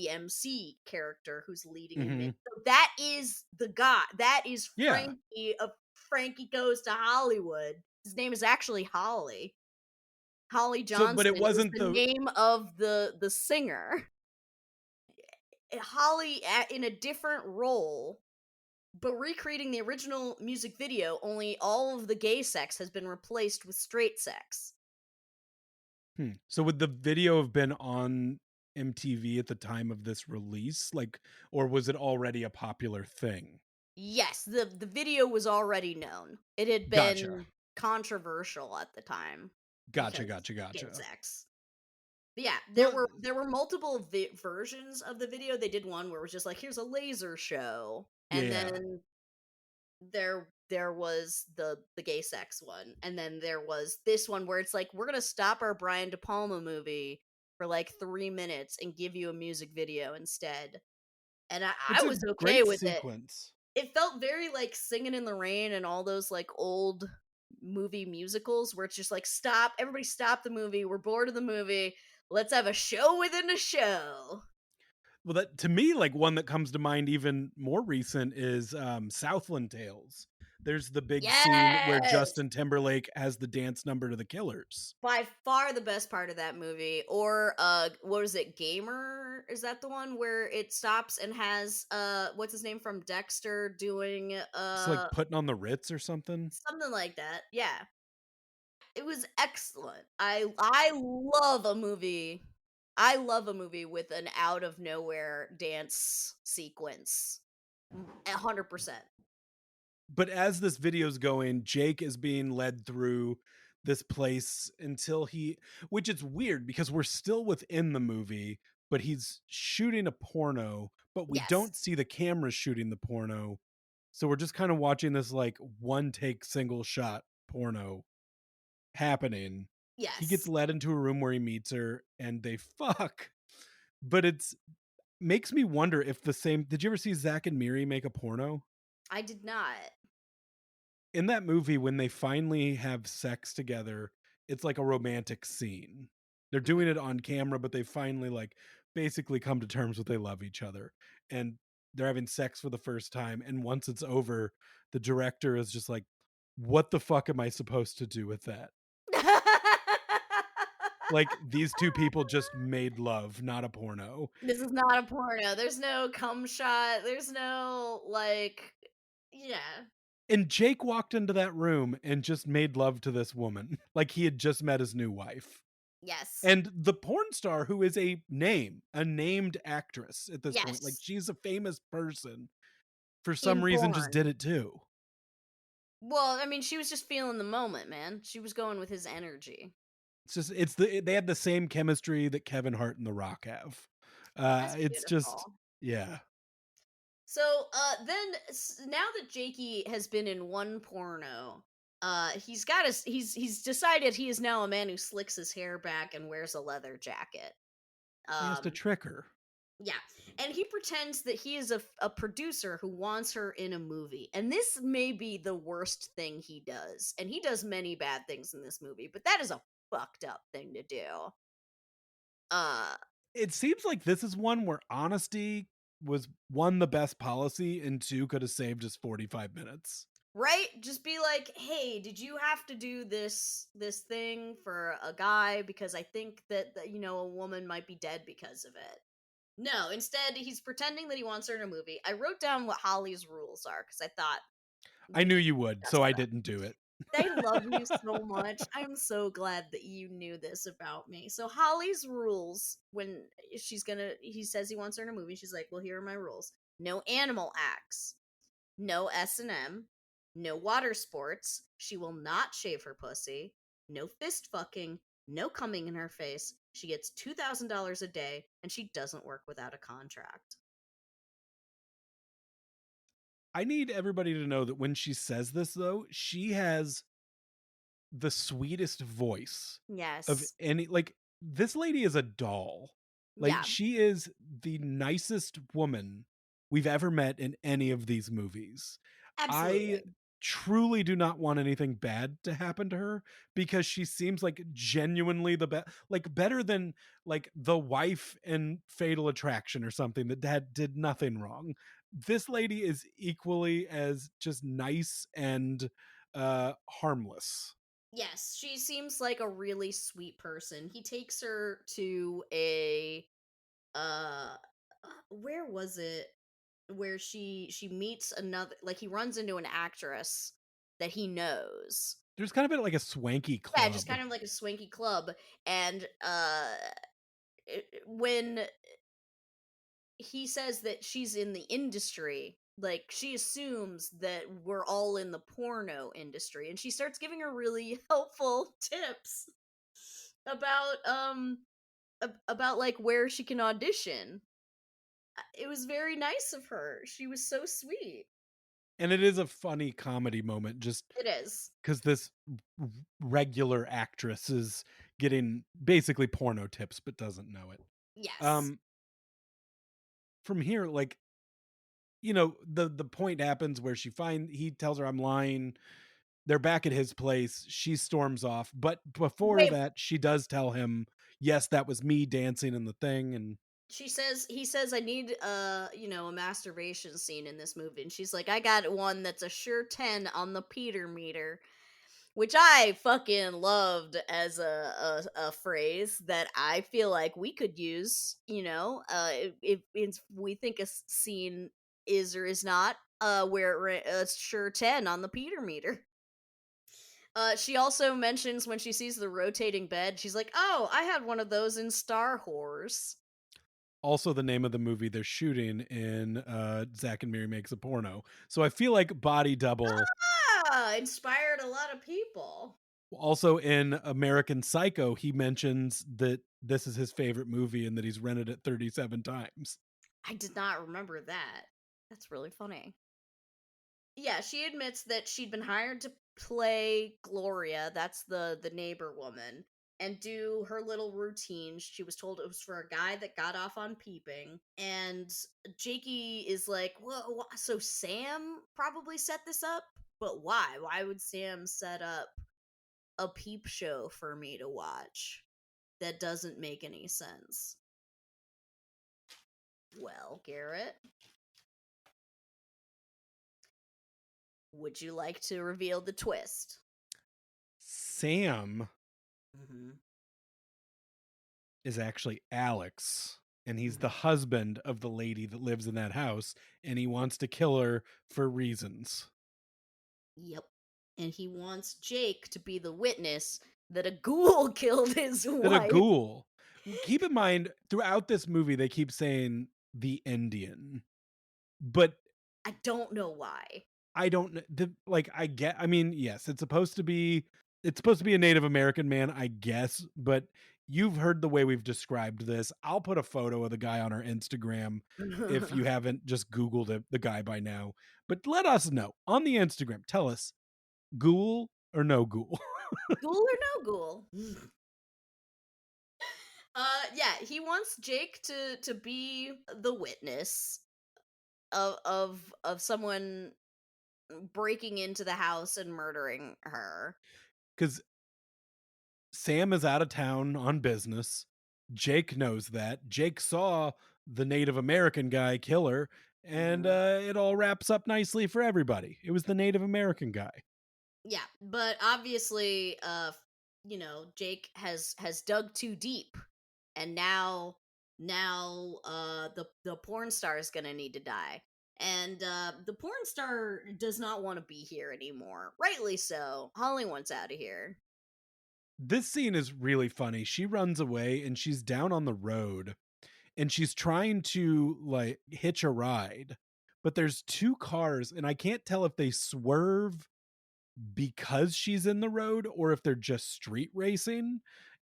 MC character who's leading him in. mhm. So that is the guy. That is Yeah. Frankie of Frankie Goes to Hollywood. His name is actually Holly. Holly So, but it Johnson is wasn't the the name of the singer. Holly in a different role, but recreating the original music video, only all of the gay sex has been replaced with straight sex. So would the video have been on MTV at the time of this release? Like, or was it already a popular thing? Yes, the video was already known. It had Gotcha. been controversial at the time Gotcha, because gotcha, gay gotcha. sex. But yeah, Well, there were multiple versions of the video. They did one where it was just like, here's a laser show, yeah, and yeah. then there was the gay sex one, and then there was this one where it's like, we're gonna stop our Brian De Palma movie for like 3 minutes and give you a music video instead. And I It's a was okay great with it. sequence. It felt very like Singing in the Rain and all those like old movie musicals where it's just like, stop, everybody stop the movie. We're bored of the movie. Let's have a show within a show. Well, that to me, like one that comes to mind even more recent is Southland Tales. There's the big scene where Yes. Justin Timberlake has the dance number to the Killers. By far the best part of that movie. Or what is it, Gamer? Is that the one where it stops and has what's his name from Dexter doing It's like putting on the Ritz or something. something like that. Yeah. It was excellent. I love a movie. I love a movie with an out of nowhere dance sequence. 100%. But as this video's going, Jake is being led through this place until which it's weird because we're still within the movie, but he's shooting a porno, but we Yes. don't see the camera shooting the porno. So we're just kind of watching this like one take single shot porno happening. He gets Yes. led into a room where he meets her and they fuck. But it's makes me wonder if the same did you ever see Zach and Miri make a porno? I did not. In that movie, when they finally have sex together, it's like a romantic scene. They're Mhm. doing it on camera, but they finally like basically come to terms with they love each other. And they're having sex for the first time. And once it's over, the director is just like, what the fuck am I supposed to do with that? Like these two people just made love, not a porno. This is not a porno. There's no cum shot. There's no like, yeah. And Jake walked into that room and just made love to this woman like he had just met his new wife. Yes. And the porn star who is a named actress at this point, like Yes. she's a famous person, for some In reason just porn. did it too. Well, I mean, she was just feeling the moment, man. She was going with his energy. They have the same chemistry that Kevin Hart and The Rock have. That's It's just beautiful. yeah. So, then now that Jakey has been in one porno, he's decided he is now a man who slicks his hair back and wears a leather jacket. He has to Um, trick her. yeah, and he pretends that he is a producer who wants her in a movie. And this may be the worst thing he does. And he does many bad things in this movie, but that is a fucked up thing to do. Uh, It seems like this is one where honesty was one the best policy and two could have saved us 45 minutes. Right? Just be like, "Hey, did you have to do this thing for a guy because I think that a woman might be dead because of it." No, instead he's pretending that he wants her in a movie. I wrote down what Holly's rules are cuz I thought I we knew should you would, discuss so I them. didn't do it. I love you so much. I'm so glad that you knew this about me. So Holly's rules when he says he wants her in a movie, she's like, "Well, here are my rules. No animal acts. No S&M, no water sports, she will not shave her pussy, no fist fucking, no coming in her face. She gets $2,000 a day and she doesn't work without a contract." I need everybody to know that when she says this though, she has the sweetest voice of Yes. any like this lady is a doll. Like Yeah, she is the nicest woman we've ever met in any of these movies. I absolutely. truly do not want anything bad to happen to her because she seems like genuinely the best, like better than like the wife in Fatal Attraction or something that did nothing wrong. This lady is equally as just nice and harmless. Yes, she seems like a really sweet person. He takes her to a uh where was it? Where she meets another, like, he runs into an actress that he knows. There's kind of like a swanky Yeah, just club. kind of like a swanky club, and when he says that she's in the industry, like she assumes that we're all in the porno industry, and she starts giving her really helpful tips about about like where she can audition. It was very nice of her. She was so sweet. And it is a funny comedy moment just It is. because this regular actress is getting basically porno tips but doesn't know it. Yes. Um, from here, like, the point happens where he tells her I'm lying. They're back at his place. She storms off, but before Wait, that, she does tell him, "Yes, that was me dancing in the thing." And he says I need a masturbation scene in this movie, and she's like, I got one that's a sure 10 on the Peter meter, which I fucking loved as a phrase that I feel like we could use, if we think scene is or is not where a sure 10 on the Peter meter. She also mentions when she sees the rotating bed, she's like, "Oh, I had one of those in Star Wars." also the name of the movie they're shooting in Zack and Miri Makes a Porno. So I feel like Body Double. Ah, inspired a lot of people. Also in American Psycho, he mentions that this is his favorite movie and that he's rented it 37 times. I did not remember that. That's really funny. Yeah, she admits that she'd been hired to play Gloria, that's the neighbor woman, and do her little routine. She was told it was for a guy that got off on peeping, and Jakey is like, "Well, so Sam probably set this up, but why? Why would Sam set up a peep show for me to watch? That doesn't make any sense." Well, Garrett, would you like to reveal the twist? Sam Mm-hmm. is actually Alex, and he's the Mm-hmm. husband of the lady that lives in that house, and he wants to kill her for reasons. Yep. And he wants Jake to be the witness that a ghoul killed his That a wife. ghoul. Keep in mind, throughout this movie, they keep saying the Indian, but I don't know why. I don't like I mean, yes, it's supposed to be a Native American man, I guess, but you've heard the way we've described this. I'll put a photo of the guy on our Instagram if you haven't just Googled the guy by now. But let us know on the Instagram. Tell us, ghoul or no ghoul? Ghoul or no ghoul? Yeah, he wants Jake to be the witness of someone breaking into the house and murdering her. Because Sam is out of town on business. Jake knows that. Jake saw the Native American guy kill her, and Mhm. it all wraps up nicely for everybody. It was the Native American guy. Yeah, but obviously, Jake has dug too deep, and now the porn star is gonna need to die, and the porn star does not want to be here anymore. Rightly so. Holly wants out of here. This scene is really funny. She runs away and she's down on the road and she's trying to like hitch a ride, but there's two cars and I can't tell if they swerve because she's in the road or if they're just street racing.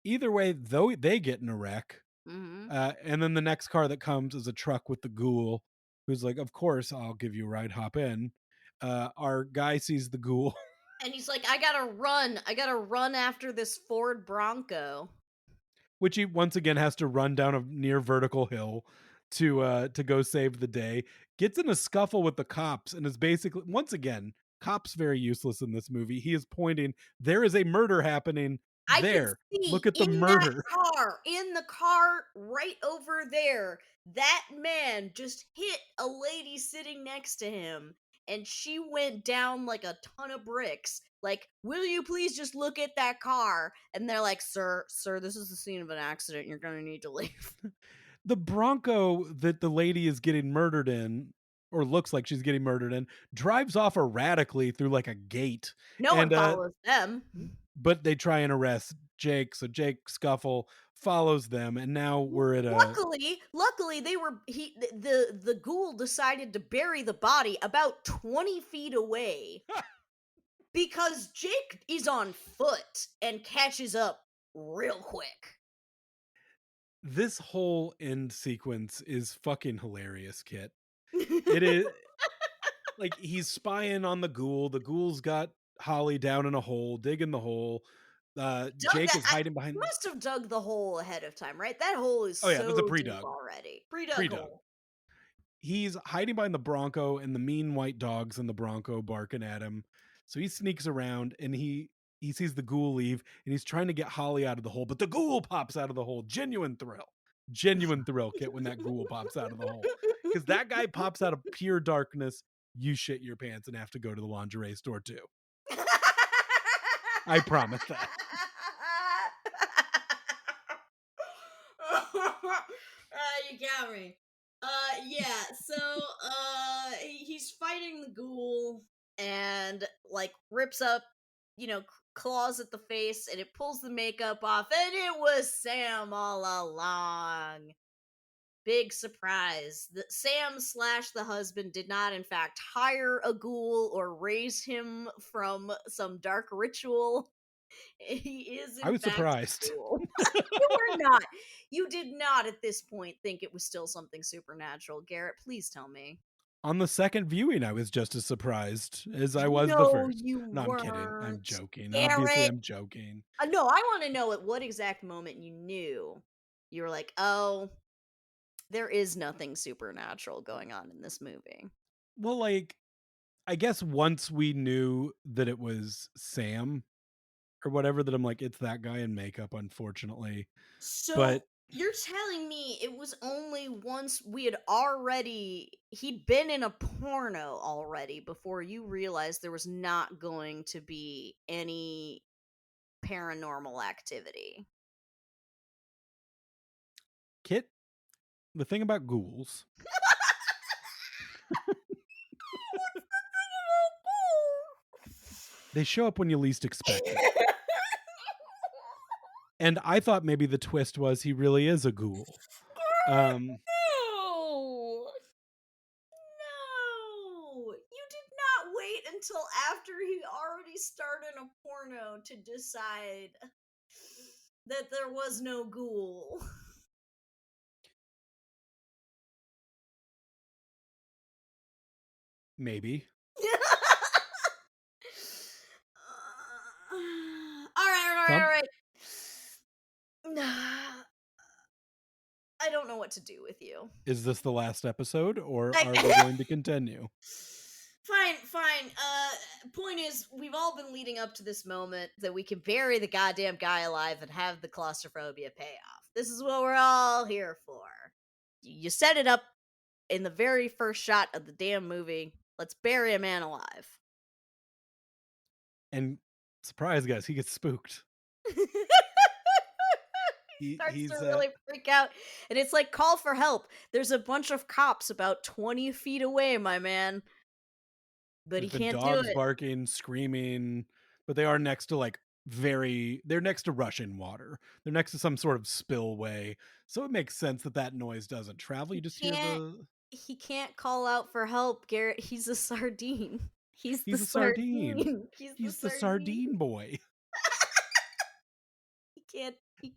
Either way, though, they get in a wreck. Hmm. And then the next car that comes is a truck with the ghoul who's like, "Of course, I'll give you a ride, hop in." Our guy sees the ghoul, And he's like, "I gotta run. I gotta run after this Ford Bronco." which he once again has to run down a near vertical hill to go save the day. Gets in a scuffle with the cops and is basically once again cops very useless in this movie. He is pointing. There is a murder happening I can there. see Look at the in that murder. car, in the car right over there, that man just hit a lady sitting next to him, and she went down like a ton of bricks. Like, will you please just look at that car? And they're like, sir, this is the scene of an accident. You're gonna need to leave. The Bronco that the lady is getting murdered in, or looks like she's getting murdered in, drives off erratically through like a gate. No one And follows them. but they try and arrest Jake. So Jake Scuffle follows them, and now we're at a. Luckily, the ghoul decided to bury the body about 20 feet away because Jake is on foot and catches up real quick. This whole end sequence is fucking hilarious, Kit. It is like he's spying on the ghoul. The ghoul's got Holly down in a hole, digging the hole. Dug Jake that is hiding behind. must have dug the hole ahead of time, right? That hole is Oh yeah, that's a so deep pre-dug. already. Pre-dug Pre-dug. hole. He's hiding behind the Bronco, and the mean white dogs in the Bronco barking at him. So he sneaks around, and he sees the ghoul leave, and he's trying to get Holly out of the hole, but the ghoul pops out of the hole. Genuine thrill, Kit, when that ghoul pops out of the hole, because that guy pops out of pure darkness. You shit your pants and have to go to the lingerie store too. I promise that. You got me. Yeah, so he's fighting the ghoul and like rips up, claws at the face, and it pulls the makeup off, and it was Sam all along. Big surprise. Sam slash the husband did not, in fact, hire a ghoul or raise him from some dark ritual. He is, I in was fact, a surprised. ghoul. You were not. You did not at this point think it was still something supernatural. Garrett, please tell me. On the second viewing, I was just as surprised as I was the No, first. you No, I'm kidding. I'm weren't. joking. Obviously, Garrett. I'm joking. No, I want to know at what exact moment you knew. You were like, oh, there is nothing supernatural going on in this movie. Well, like, I guess once we knew that it was Sam or whatever, that I'm like, it's that guy in makeup, unfortunately. So But you're telling me it was only once he'd been in a porno already before you realized there was not going to be any paranormal activity. Kit, the thing about ghouls, they show up when you least expect it. And I thought maybe the twist was he really is a ghoul. No! No! You did not wait until after he already started a porno to decide that there was no ghoul. Maybe. All Some right. I don't know what to do with you. Is this the last episode, or are we I- going to continue? Fine. Point is, we've all been leading up to this moment that we can bury the goddamn guy alive and have the claustrophobia pay off. This is what we're all here for. You set it up in the very first shot of the damn movie. Let's bury a man alive. And surprise, guys, he gets spooked. Starts He's to really freak out, and it's like, call for help. There's a bunch of cops about 20 feet away, my man, but he there's been can't do dogs it. barking, screaming, but they are next to like they're next to rushing water. They're next to some sort of spillway, so it makes sense that that noise doesn't travel. You just hear Can't He can't call out for help, Garrett. He's a sardine. He's the he's a sardine. sardine. He's The sardine boy. He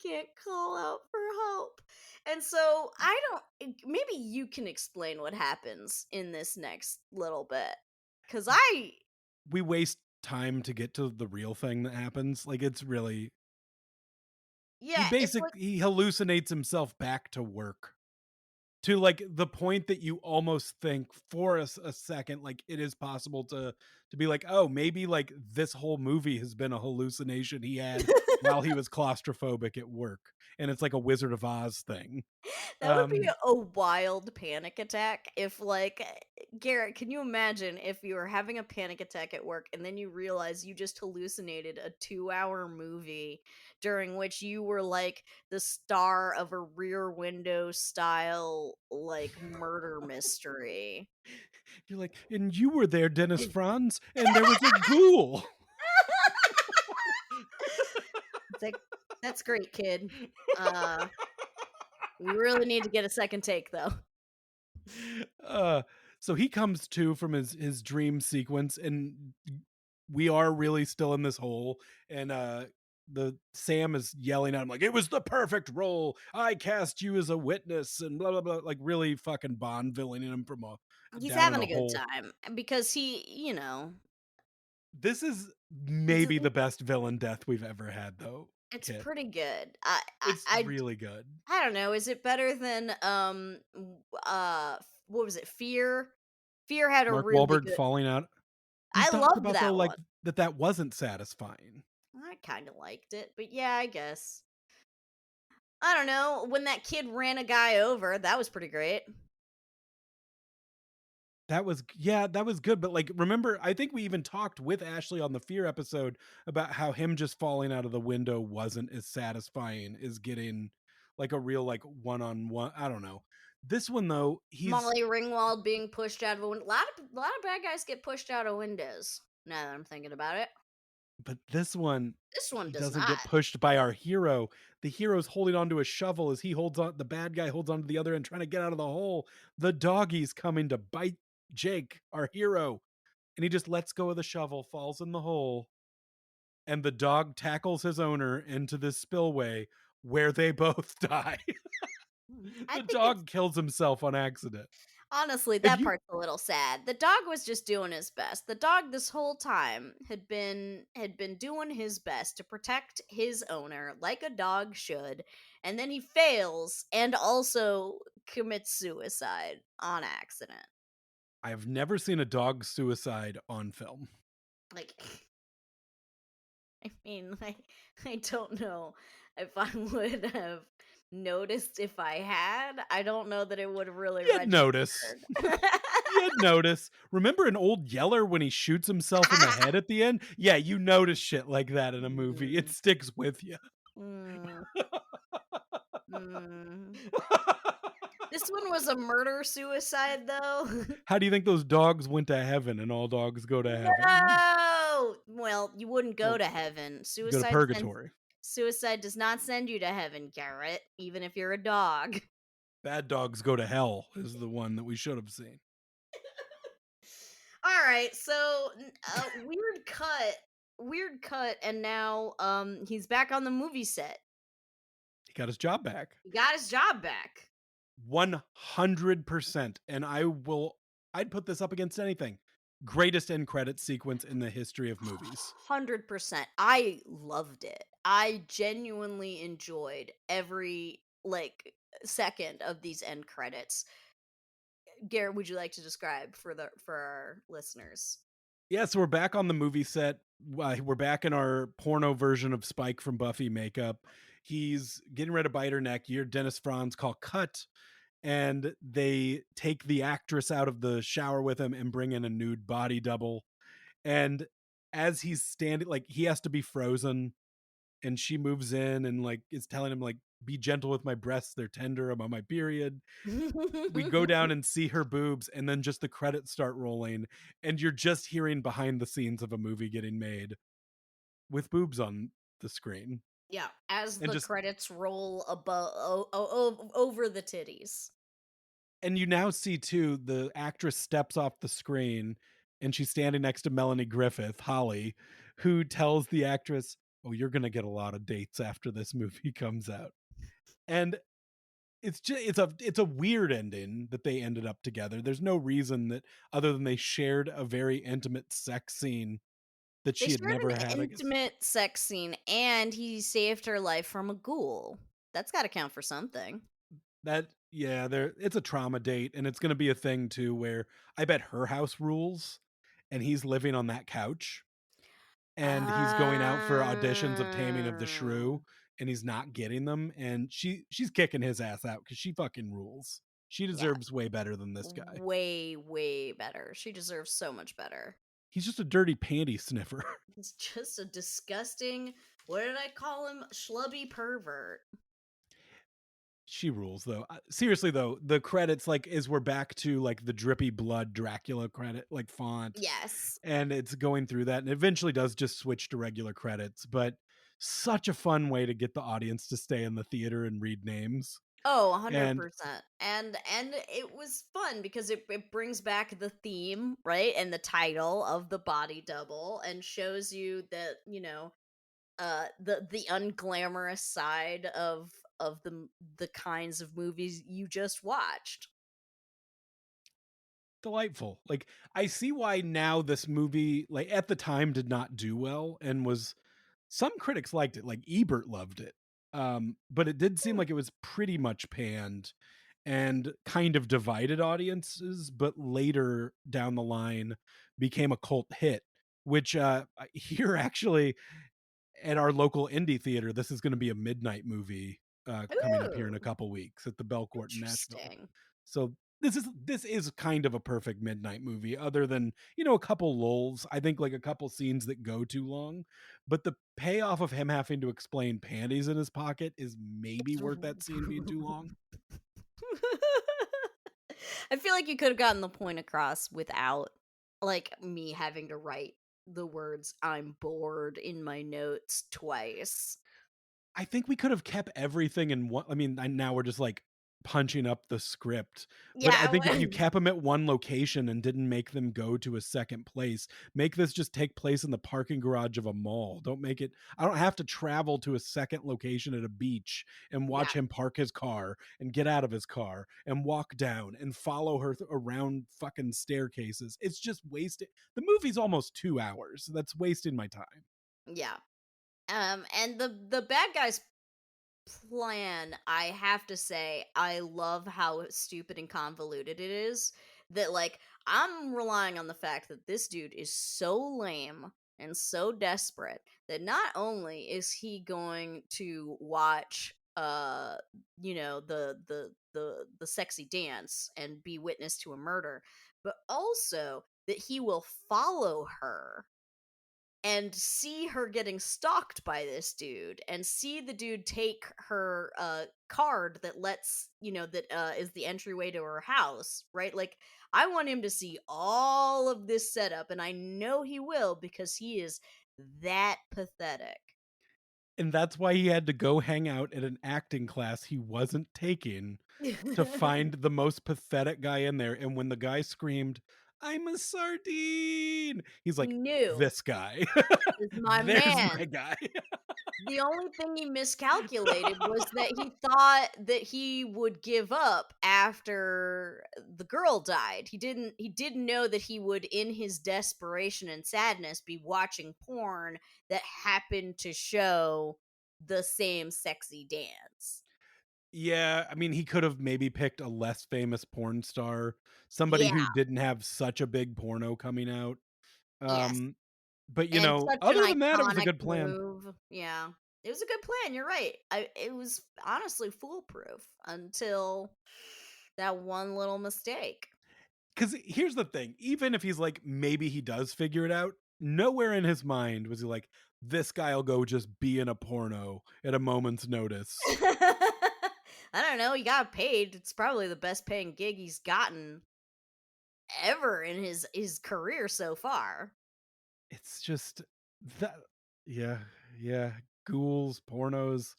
can't call out for help. And so maybe you can explain what happens in this next little bit, cuz We waste time to get to the real thing that happens. Like, it's really yeah, it's like he hallucinates himself back to work, to like the point that you almost think for a second like it is possible to be like, oh, maybe like this whole movie has been a hallucination he had while he was claustrophobic at work, and it's like a Wizard of Oz thing. that would be um a wild panic attack if, like, Garrett, can you imagine if you were having a panic attack at work and then you realize you just hallucinated a 2-hour movie during which you were like the star of a Rear Window style like murder mystery. you're like, and you were there, Dennis Franz, and there was a ghoul. It's like, "That's great, kid. Uh, we really need to get a second take, though." uh, so he comes to from his dream sequence, and we are really still in this hole. And the Sam is yelling at him like, "It was the perfect role. I cast you as a witness," and blah blah blah, like really fucking Bond villaining him from a He's down in having a a good hole. time because he. This is He's maybe the best villain death we've ever had, though, it's Kit. pretty good. I I It's I really good. I don't know, is it better than, what was it, Fear? Fear had a Mark really Wahlberg good. falling out. He's I talked loved about though, that like one. that wasn't satisfying. I kinda liked it, but yeah, I guess. I don't know, when that kid ran a guy over, that was pretty great. That was yeah, that was good, but, like, remember, I think we even talked with Ashley on the Fear episode about how him just falling out of the window wasn't as satisfying as getting, like, a real, like, one-on-one. I don't know. This one, though, he's Molly Ringwald being pushed out of a window. A lot of bad guys get pushed out of windows, now that I'm thinking about it. but this one, This one he does doesn't not. get pushed by our hero. The hero's holding onto a shovel as he holds on the bad guy holds onto the other end trying to get out of the hole. The doggy's coming to bite Jake, our hero, and he just lets go of the shovel, falls in the hole, and the dog tackles his owner into this spillway where they both die. I The think it's dog kills himself on accident. honestly, If that you part's a little sad. The dog was just doing his best. The dog this whole time had been doing his best to protect his owner like a dog should, and then he fails and also commits suicide on accident. I've never seen a dog suicide on film. Like I mean, I don't know if I would have noticed if I had. I don't know that it would have really You'd notice. registered. You'd notice. Remember an old Yeller when he shoots himself in the head at the end? Yeah, you notice shit like that in a movie. It Mm, sticks with you. mm, mm. This one was a murder suicide, though. How do you think those dogs went to heaven and all dogs go to heaven? No! Well, you wouldn't go Well, to heaven. you go to purgatory. Suicide does not send you to heaven, Garrett, even if you're a dog. Bad dogs go to hell is the one that we should have seen. All right, so weird cut, and now he's back on the movie set. He got his job back. He got his job back. 100%. And I'd put this up against anything. Greatest end credit sequence in the history of movies. 100%. I loved it. I genuinely enjoyed every second of these end credits. Garrett, would you like to describe for our listeners? Yeah, so we're back on the movie set. We're back in our porno version of Spike from Buffy makeup. He's getting ready to bite her neck. You're Dennis Franz call cut, and they take the actress out of the shower with him and bring in a nude body double. And as he's standing, like he has to be frozen, and she moves in and like is telling him like, "Be gentle with my breasts; they're tender. I'm on my period." We go down and see her boobs, and then just the credits start rolling, and you're just hearing behind the scenes of a movie getting made with boobs on the screen. Yeah, as And the just credits roll over the titties. and you now see too the actress steps off the screen and she's standing next to Melanie Griffith, Holly, who tells the actress, "Oh, you're going to get a lot of dates after this movie comes out." And it's just it's a weird ending that they ended up together. There's no reason that other than they shared a very intimate sex scene that They she had shared never an had, I guess. intimate sex scene, and he saved her life from a ghoul. That's got to count for something. That yeah, there it's a trauma date, and it's going to be a thing too where I bet her house rules and he's living on that couch and he's going out for auditions of Taming of the Oh, Shrew and he's not getting them, and she's kicking his ass out cuz she fucking rules. She yeah, deserves way better than this guy. way, way better. She deserves so much better. He's just a dirty panty sniffer. He's just a disgusting, what did I call him? Schlubby pervert. She rules though. Seriously though, the credits like is we're back to like the drippy blood Dracula credit like font, Yes. and it's going through that, and it eventually does just switch to regular credits. But such a fun way to get the audience to stay in the theater and read names. Oh, And 100%. And it was fun because it brings back the theme, right? And the title of the body double and shows you that, the unglamorous side of the kinds of movies you just watched. delightful. Like, I see why now this movie, like, at the time did not do well and was some critics liked it, like Ebert loved it. But it did seem Hmm. like it was pretty much panned and kind of divided audiences, but later down the line became a cult hit, which here actually at our local indie theater, this is going to be a midnight movie coming up here in a Ooh, couple weeks at the Belcourt in Nashville. interesting. So this is kind of a perfect midnight movie, other than a couple lulls. I think like a couple scenes that go too long, but the payoff of him having to explain panties in his pocket is maybe It's worth that scene being too long. I feel like you could have gotten the point across without like me having to write the words "I'm bored" in my notes twice. I think we could have kept everything in one. I mean, now we're just like punching up the script, but I Yeah, think if you kept them at one location and didn't make them go to a second place, make this just take place in the parking garage of a mall. Don't make it, I don't have to travel to a second location at a beach and yeah, watch him park his car and get out of his car and walk down and follow her around fucking staircases. It's just wasted. The movie's almost 2 hours. That's wasting my time. yeah. And the bad guys plan, I have to say, I love how stupid and convoluted it is. That, like, I'm relying on the fact that this dude is so lame and so desperate that not only is he going to watch the sexy dance and be witness to a murder, but also that he will follow her and see her getting stalked by this dude and see the dude take her card that is the entryway to her house, right? Like, I want him to see all of this setup, and I know he will because he is that pathetic. And that's why he had to go hang out at an acting class he wasn't taking to find the most pathetic guy in there. And when the guy screamed, "I'm a sardine," he's He like, knew, "This guy. is my There's man. my guy." The only thing he miscalculated was that he thought that he would give up after the girl died. He didn't know that he would, in his desperation and sadness, be watching porn that happened to show the same sexy dance. Yeah, I mean, he could have maybe picked a less famous porn star, somebody Yeah, who didn't have such a big porno coming out. yes. Um, but And such an other than that, it was a iconic good plan. move. Yeah. It was a good plan, you're right. It was honestly foolproof until that one little mistake. Because here's the thing, even if he's like, maybe he does figure it out, nowhere in his mind was he like, this guy'll go just be in a porno at a moment's notice. I don't know. He got paid. It's probably the best paying gig he's gotten ever in his career so far. It's just that, yeah, yeah, ghouls, pornos.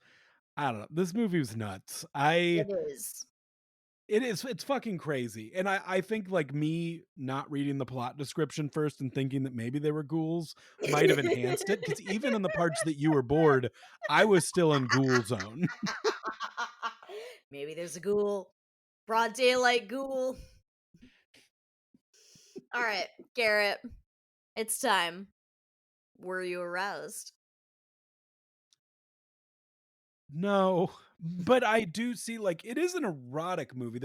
I don't know. This movie was nuts. It is. It's fucking crazy. And I think like me not reading the plot description first and thinking that maybe they were ghouls might have enhanced it. Because even in the parts that you were bored, I was still in ghoul zone. Maybe there's a ghoul. Broad daylight ghoul. All right, Garrett. It's time. Were you aroused? No, but I do see like it is an erotic movie.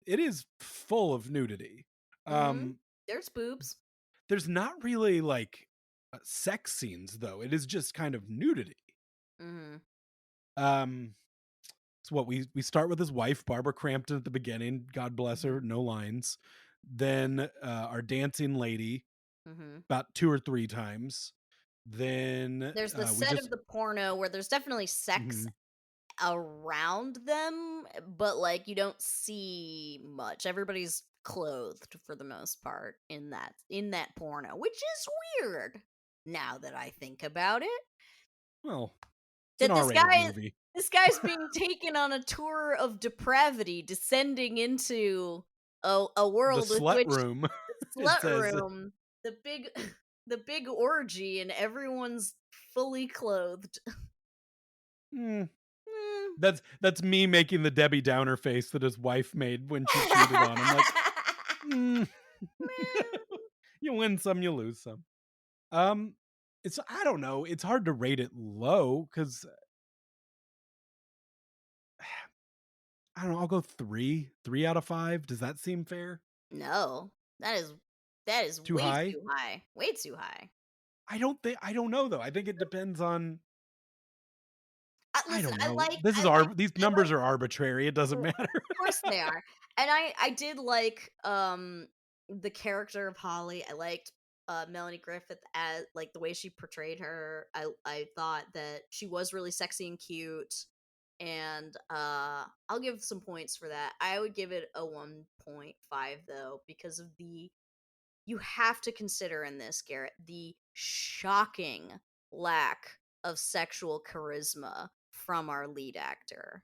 It is full of nudity. Mm-hmm. Um There's boobs. there's not really like sex scenes though. It is just kind of nudity. Mm-hmm. Um it's what we start with his wife Barbara Crampton at the beginning, God bless Mm-hmm. her, no lines. Then our dancing lady Mm-hmm. about 2 or 3 times. Then There's the we set of just the porno where there's definitely sex mhm. around them, but like you don't see much. Everybody's clothed for the most part in that porno, which is weird now that I think about it. Well, it's an That R-rated movie. this guy's being taken on a tour of depravity, descending into a The world with slut which room. the It slut says, room, the big the big orgy, and everyone's fully clothed. mm, Mm. that's me making the Debbie Downer face that his wife made when she cheated on him. Like, mm, you win some, you lose some. Um, it's I don't know. It's hard to rate it low because I don't know. I'll go 3 out of 5. Does that seem fair? No, that is that is Too way high? too high. Way too high. I don't know though. I think it depends on. I Listen, don't know. These I like numbers are arbitrary. It doesn't Well, matter. of course they are. And I did like the character of Holly. I liked Melanie Griffith as like the way she portrayed her. I thought that she was really sexy and cute. And I'll give some points for that. I would give it a 1.5 though because of the you have to consider in this, Garrett, the shocking lack of sexual charisma from our lead actor.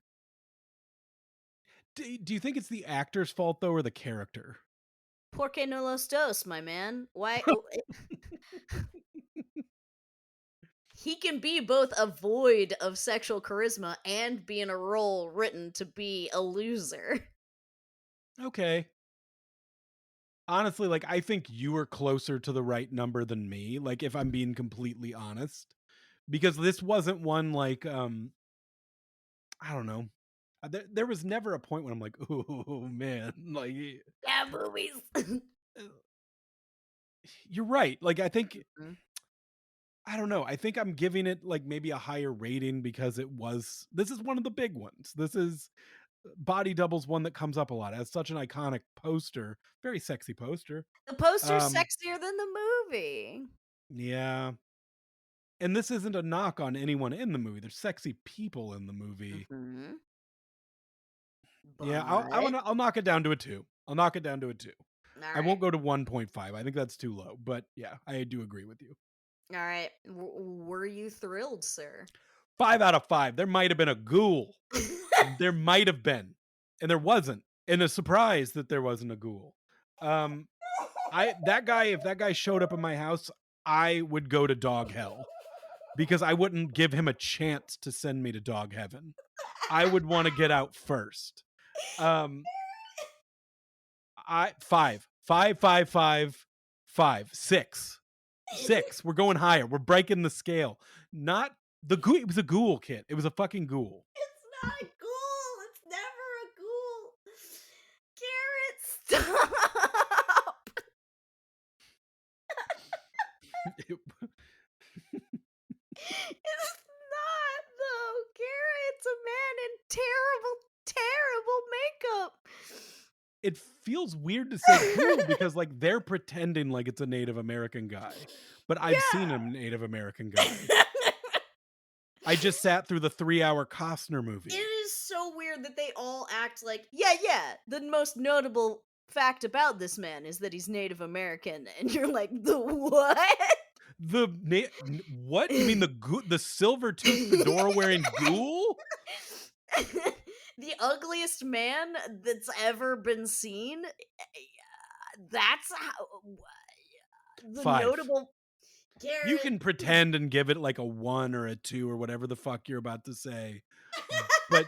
Do you think it's the actor's fault though, or the character? Por qué no los dos, my man? Why? He can be both a void of sexual charisma and be in a role written to be a loser. Okay. Honestly, like I think you were closer to the right number than me. Like if I'm being completely honest, because this wasn't one like I don't know. There was never a point when I'm like, oh man, like Yeah, movies. uh, you're right. Like Mhm. I don't know. I think I'm giving it like maybe a higher rating because this is one of the big ones. This is Body Doubles one that comes up a lot. It has such an iconic poster, very sexy poster. The poster's Um sexier than the movie. yeah. And this isn't a knock on anyone in the movie. There's sexy people in the movie. Hmm. Yeah, But I'll knock it down to a 2. I'll knock it down to a 2. all I right, won't go to 1.5. I think that's too low, but yeah, I do agree with you. all right. Were you thrilled, sir? 5 out of 5. There might have been a ghoul. There might have been. And there wasn't. And a surprise that there wasn't a ghoul. If that guy showed up in my house, I would go to dog hell because I wouldn't give him a chance to send me to dog heaven. I would want to get out first. Um, I 5, 5, 5, 5, 5, 6, 6. We're going higher. We're breaking the scale. Not the ghoul. It was a ghoul kid. It was a fucking ghoul. It's not a ghoul. It's never a ghoul. Garrett, stop. It- It's not though, Garrett. It's a man in terrible makeup. it feels weird to say ghoul because like they're pretending like it's a Native American guy, but I've seen a Native American guy. Yeah. I just sat through the 3-hour Costner movie. It is so weird that they all act like, yeah. The most notable fact about this man is that he's Native American, and you're like, the what? What you mean the silver tooth fedora wearing ghoul? The ugliest man that's ever been seen. That's how the 5. notable You Garrett. can pretend and give it like a 1 or a 2 or whatever the fuck you're about to say. But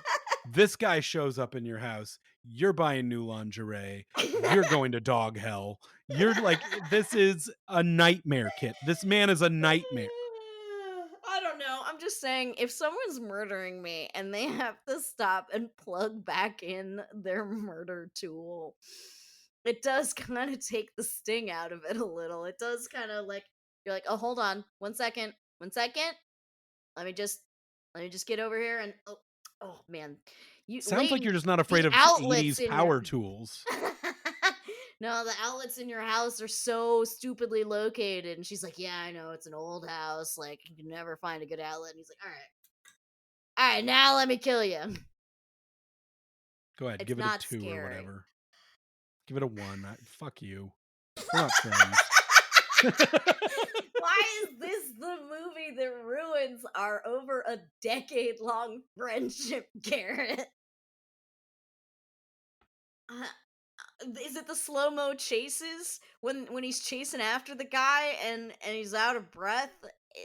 this guy shows up in your house, you're buying new lingerie, you're going to dog hell. You're like, this is a nightmare kit. This man is a nightmare. I don't know. I'm just saying, if someone's murdering me and they have to stop and plug back in their murder tool, it does kind of take the sting out of it a little. It does kind of like you're like, oh, hold on, 1 second, 1 second. Let me just get over here and oh man, you Sounds like lady, you're just not afraid the of outlets 80s in your power tools. no, the outlets in your house are so stupidly located. And she's like, yeah, I know, it's an old house. Like, you can never find a good outlet. And he's like, all right, now let me kill you. Go ahead, It's give it a not 2 or scary. whatever. Give it a 1. Fuck you. We're not friends. Why is this the movie that ruins our over a decade long friendship, Garrett? Uh, is it the slow mo chases when he's chasing after the guy and he's out of breath?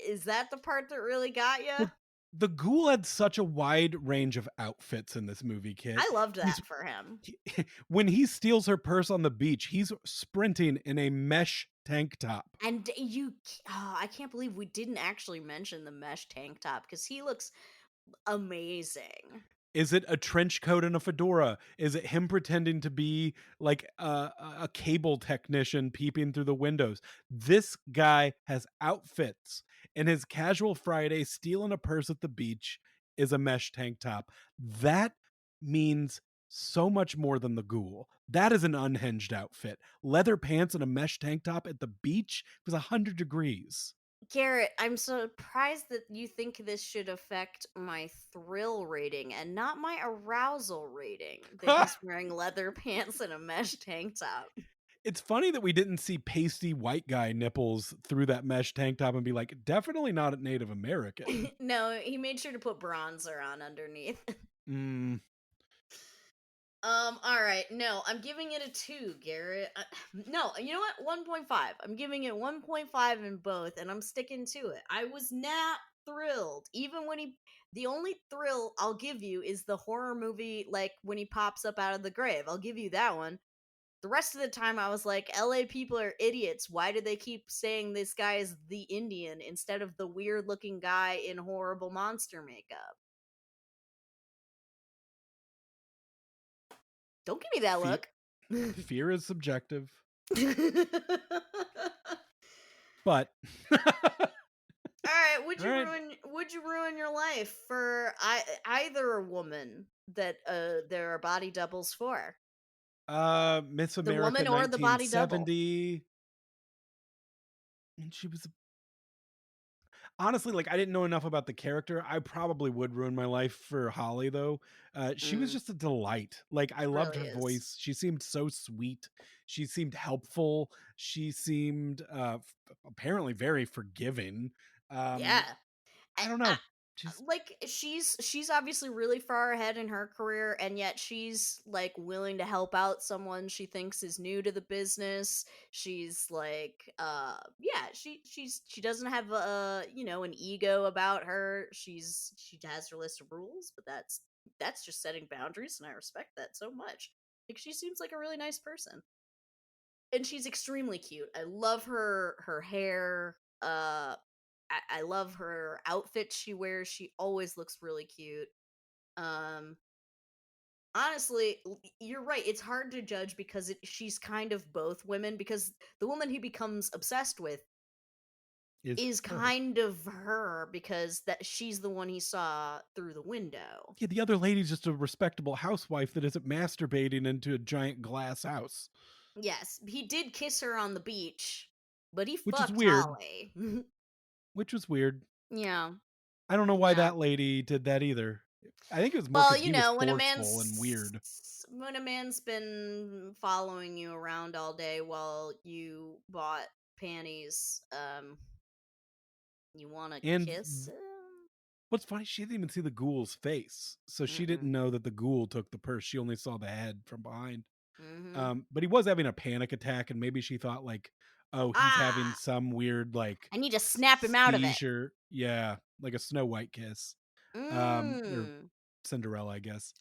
Is that the part that really got you? Well, the ghoul had such a wide range of outfits in this movie, Kit. I loved He's that for him. he when he steals her purse on the beach, he's sprinting in a mesh tank top. And I can't believe we didn't actually mention the mesh tank top because he looks amazing. Is it a trench coat and a fedora? Is it him pretending to be like a cable technician peeping through the windows? This guy has outfits, and his casual Friday stealing a purse at the beach is a mesh tank top. That means so much more than the ghoul. That is an unhinged outfit. Leather pants and a mesh tank top at the beach. It was 100 degrees. Garrett, I'm surprised that you think this should affect my thrill rating and not my arousal rating that he's wearing leather pants and a mesh tank top. It's funny that we didn't see pasty white guy nipples through that mesh tank top and be like, definitely not a Native American. No, he made sure to put bronzer on underneath. Mm, All right. No, I'm giving it a 2, Garrett. No, you know what? 1.5. I'm giving it 1.5 in both, and I'm sticking to it. I was not thrilled. Even when the only thrill I'll give you is the horror movie, like when he pops up out of the grave. I'll give you that one. The rest of the time, I was like, LA people are idiots. Why do they keep saying this guy is the Indian instead of the weird looking guy in horrible monster makeup? Don't give me that fear, look. fear is subjective, but All right, all right. would you ruin your life for either a woman that there are body doubles for? Miss The America woman or the body double? 1970. And she was honestly, like, I didn't know enough about the character. I probably would ruin my life for Holly, though. She was Mm, just a delight. Like, I loved really her is. voice. She seemed so sweet. She seemed helpful. She seemed apparently very forgiving. Um, Yeah. I don't I know. She's like she's obviously really far ahead in her career, and yet she's like willing to help out someone she thinks is new to the business. She's like yeah, she doesn't have an ego about her. She has her list of rules, but that's just setting boundaries, and I respect that so much. Like, she seems like a really nice person, and she's extremely cute. I love her hair. I love her outfit she wears. She always looks really cute. Um, honestly, you're right. It's hard to judge because she's kind of both women. Because the woman he becomes obsessed with is is her. kind of her because that she's the one he saw through the window. Yeah, the other lady's just a respectable housewife that isn't masturbating into a giant glass house, Yes, he did kiss her on the beach, but he which is fucked weird. Holly. Which was weird. Yeah, I don't know why yeah. that lady did that either. I think it was more Well, because he was when forceful and weird. a man's been following you around all day while you bought panties, you want to And kiss him? what's funny, she didn't even see the ghoul's face, so she Mm-mm. didn't know that the ghoul took the purse. She only saw the head from behind. Mm-hmm. But he was having a panic attack, and maybe she thought like, "Oh, he's having Ah, some weird like I need to snap him out of it. seizure." Yeah, like a Snow White kiss, or Mm. Cinderella, I guess.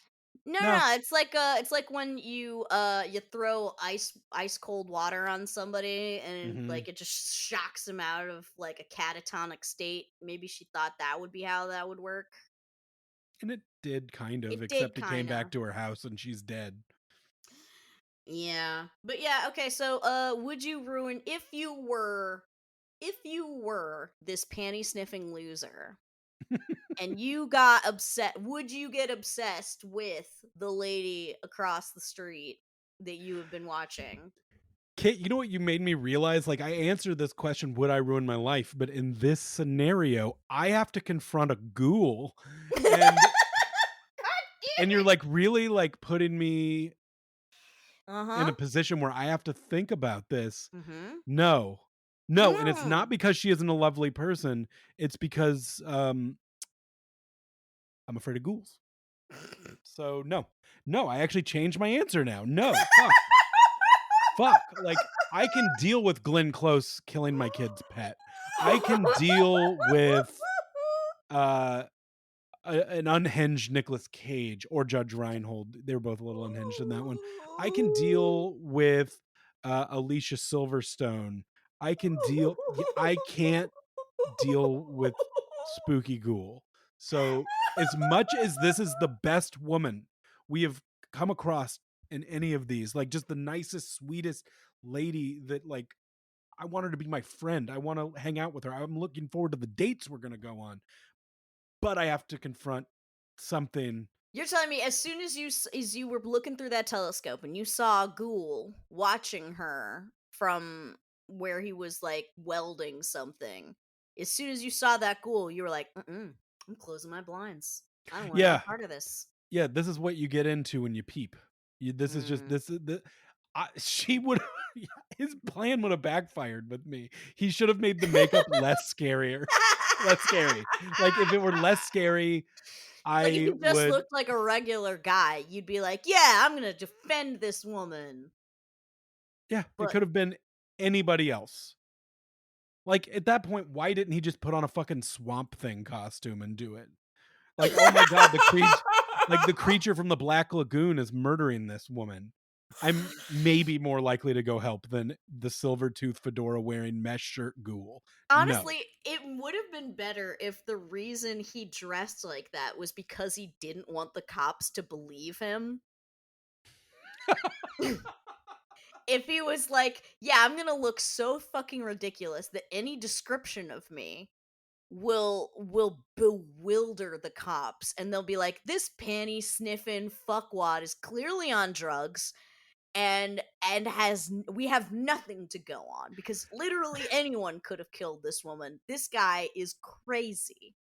No, no, No, no. It's like when you throw ice cold water on somebody and hmm like it just shocks them out of like a catatonic state. Maybe she thought that would be how that would work. and it did kind of, It did except he came kind back of. to her house and she's dead. Yeah. But yeah, okay, so would you ruin if you were this panty sniffing loser and you got upset, would you get obsessed with the lady across the street that you have been watching? Kate, you know what you made me realize? Like, I answered this question, would I ruin my life? But in this scenario, I have to confront a ghoul. And God and damn you're it. like really like putting me in a Uh-huh. position where I have to think about this. Mhm. No. No, and it's not Mm. because she isn't a lovely person. It's because I'm afraid of ghouls. So no. No, I actually changed my answer now. No, fuck. Fuck. Like I can deal with Glenn Close killing my kid's pet. I can deal with uh an unhinged Nicolas Cage or Judge Reinhold. They were both a little unhinged in that one. I can deal with Alicia Silverstone. I can't deal with Spooky Ghoul. So as much as this is the best woman we have come across in any of these, like just the nicest, sweetest lady that like I want her to be my friend. I want to hang out with her. I'm looking forward to the dates we're going to go on. But I have to confront something. You're telling me as soon as as you were looking through that telescope and you saw a ghoul watching her from where he was like welding something, as soon as you saw that ghoul, you were like, I'm closing my blinds. I don't want any Yeah, part of this." yeah, this is what you get into when you peep. This is just Mm. this is the she would his plan would have backfired with me. He should have made the makeup less scarier, less scary. Like if it were less scary, Like, if I you just would looked like a regular guy, you'd be like, "Yeah, I'm gonna defend this woman." yeah, it But could have been anybody else. Like at that point, why didn't he just put on a fucking swamp thing costume and do it? Like, oh my god, the creature from the Black Lagoon is murdering this woman. I'm maybe more likely to go help than the silver tooth fedora wearing mesh shirt ghoul. No. honestly, it would have been better if the reason he dressed like that was because he didn't want the cops to believe him. If he was like, "Yeah, I'm gonna look so fucking ridiculous that any description of me will bewilder the cops, and they'll be like, this panty sniffing fuckwad is clearly on drugs and we have nothing to go on because literally anyone could have killed this woman. This guy is crazy."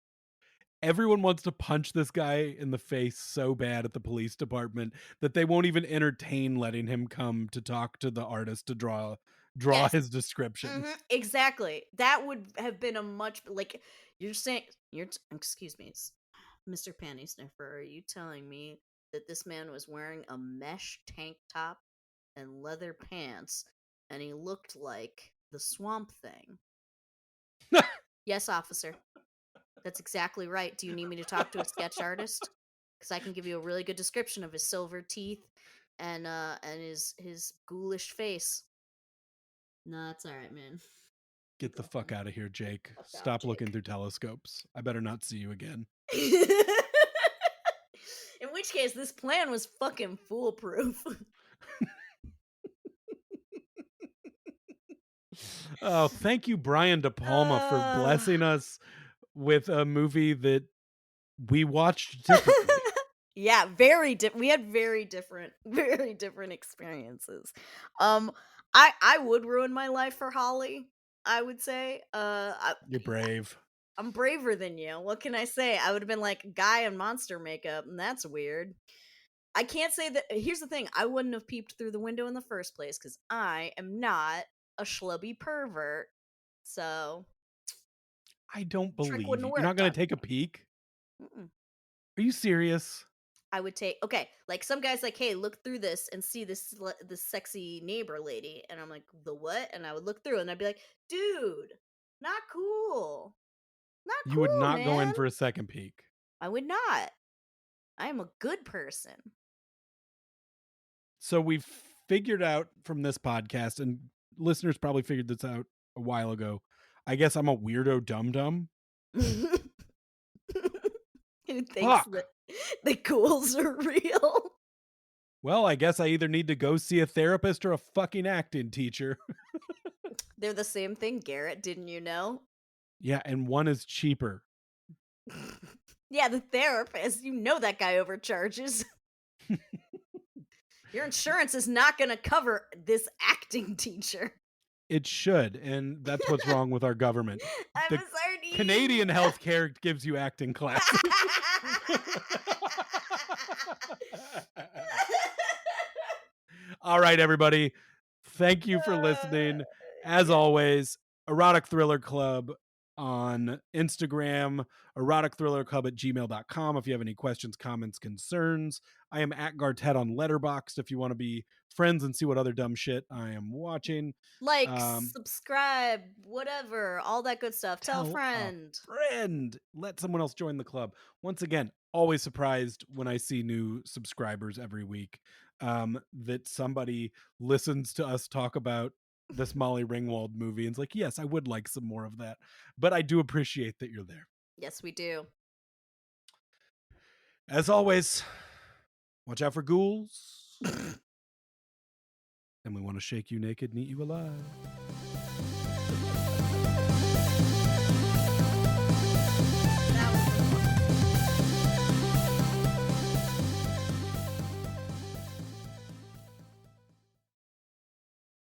Everyone wants to punch this guy in the face so bad at the police department that they won't even entertain letting him come to talk to the artist to draw Yes. his description. Exactly. That would have been a much like you're saying excuse me, Mr. Panty Sniffer, are you telling me that this man was wearing a mesh tank top and leather pants and he looked like the Swamp Thing? Yes, officer. That's exactly right. Do you need me to talk to a sketch artist? Because I can give you a really good description of his silver teeth and his ghoulish face. No, that's all right, man. Get the fuck out of here, Jake. Fuck out, Stop looking Jake. through telescopes. I better not see you again. In which case, this plan was fucking foolproof. Oh, thank you, Brian De Palma, for Uh, blessing us with a movie that we watched differently. yeah, we had very different experiences. Um, I would ruin my life for Holly. I would say. You're brave. I'm braver than you. What can I say? I would have been like guy in monster makeup, and that's weird. I can't say that. Here's the thing: I wouldn't have peeped through the window in the first place because I am not a schlubby pervert. So I don't trick believe wouldn't you. have You're not worked going on to take a peek? me. Mm-mm. Are you serious? I would take okay, like some guys like, hey, look through this and see this sexy neighbor lady, and I'm like, the what? And I would look through and I'd be like, dude, not cool, not You would cool, not go man. in for a second peek. I would not. I am a good person. So we've figured out from this podcast, and listeners probably figured this out a while ago. I guess I'm a weirdo dum dum. Who thinks that Fuck. the ghouls are real? Well, I guess I either need to go see a therapist or a fucking acting teacher. They're the same thing, Garrett. Didn't you know? Yeah, and one is cheaper. Yeah, the therapist. You know that guy overcharges. Your insurance is not going to cover this acting teacher. It should, and that's what's wrong with our government. I'm The a sardine. Canadian healthcare gives you acting classes. All right, everybody. Thank you for listening. As Yeah. always, Erotic Thriller Club on Instagram, eroticthrillerclub@gmail.com if you have any questions, comments, concerns. I am at Gartet on Letterboxd if you want to be friends and see what other dumb shit I am watching. Like, Um, subscribe, whatever, all that good stuff. Tell a tell a friend. friend. Let someone else join the club. Once again, always surprised when I see new subscribers every week, that somebody listens to us talk about this Molly Ringwald movie and's like, yes, I would like some more of that. But I do appreciate that you're there. Yes, we do. As always, watch out for ghouls. And we want to shake you naked and eat you alive.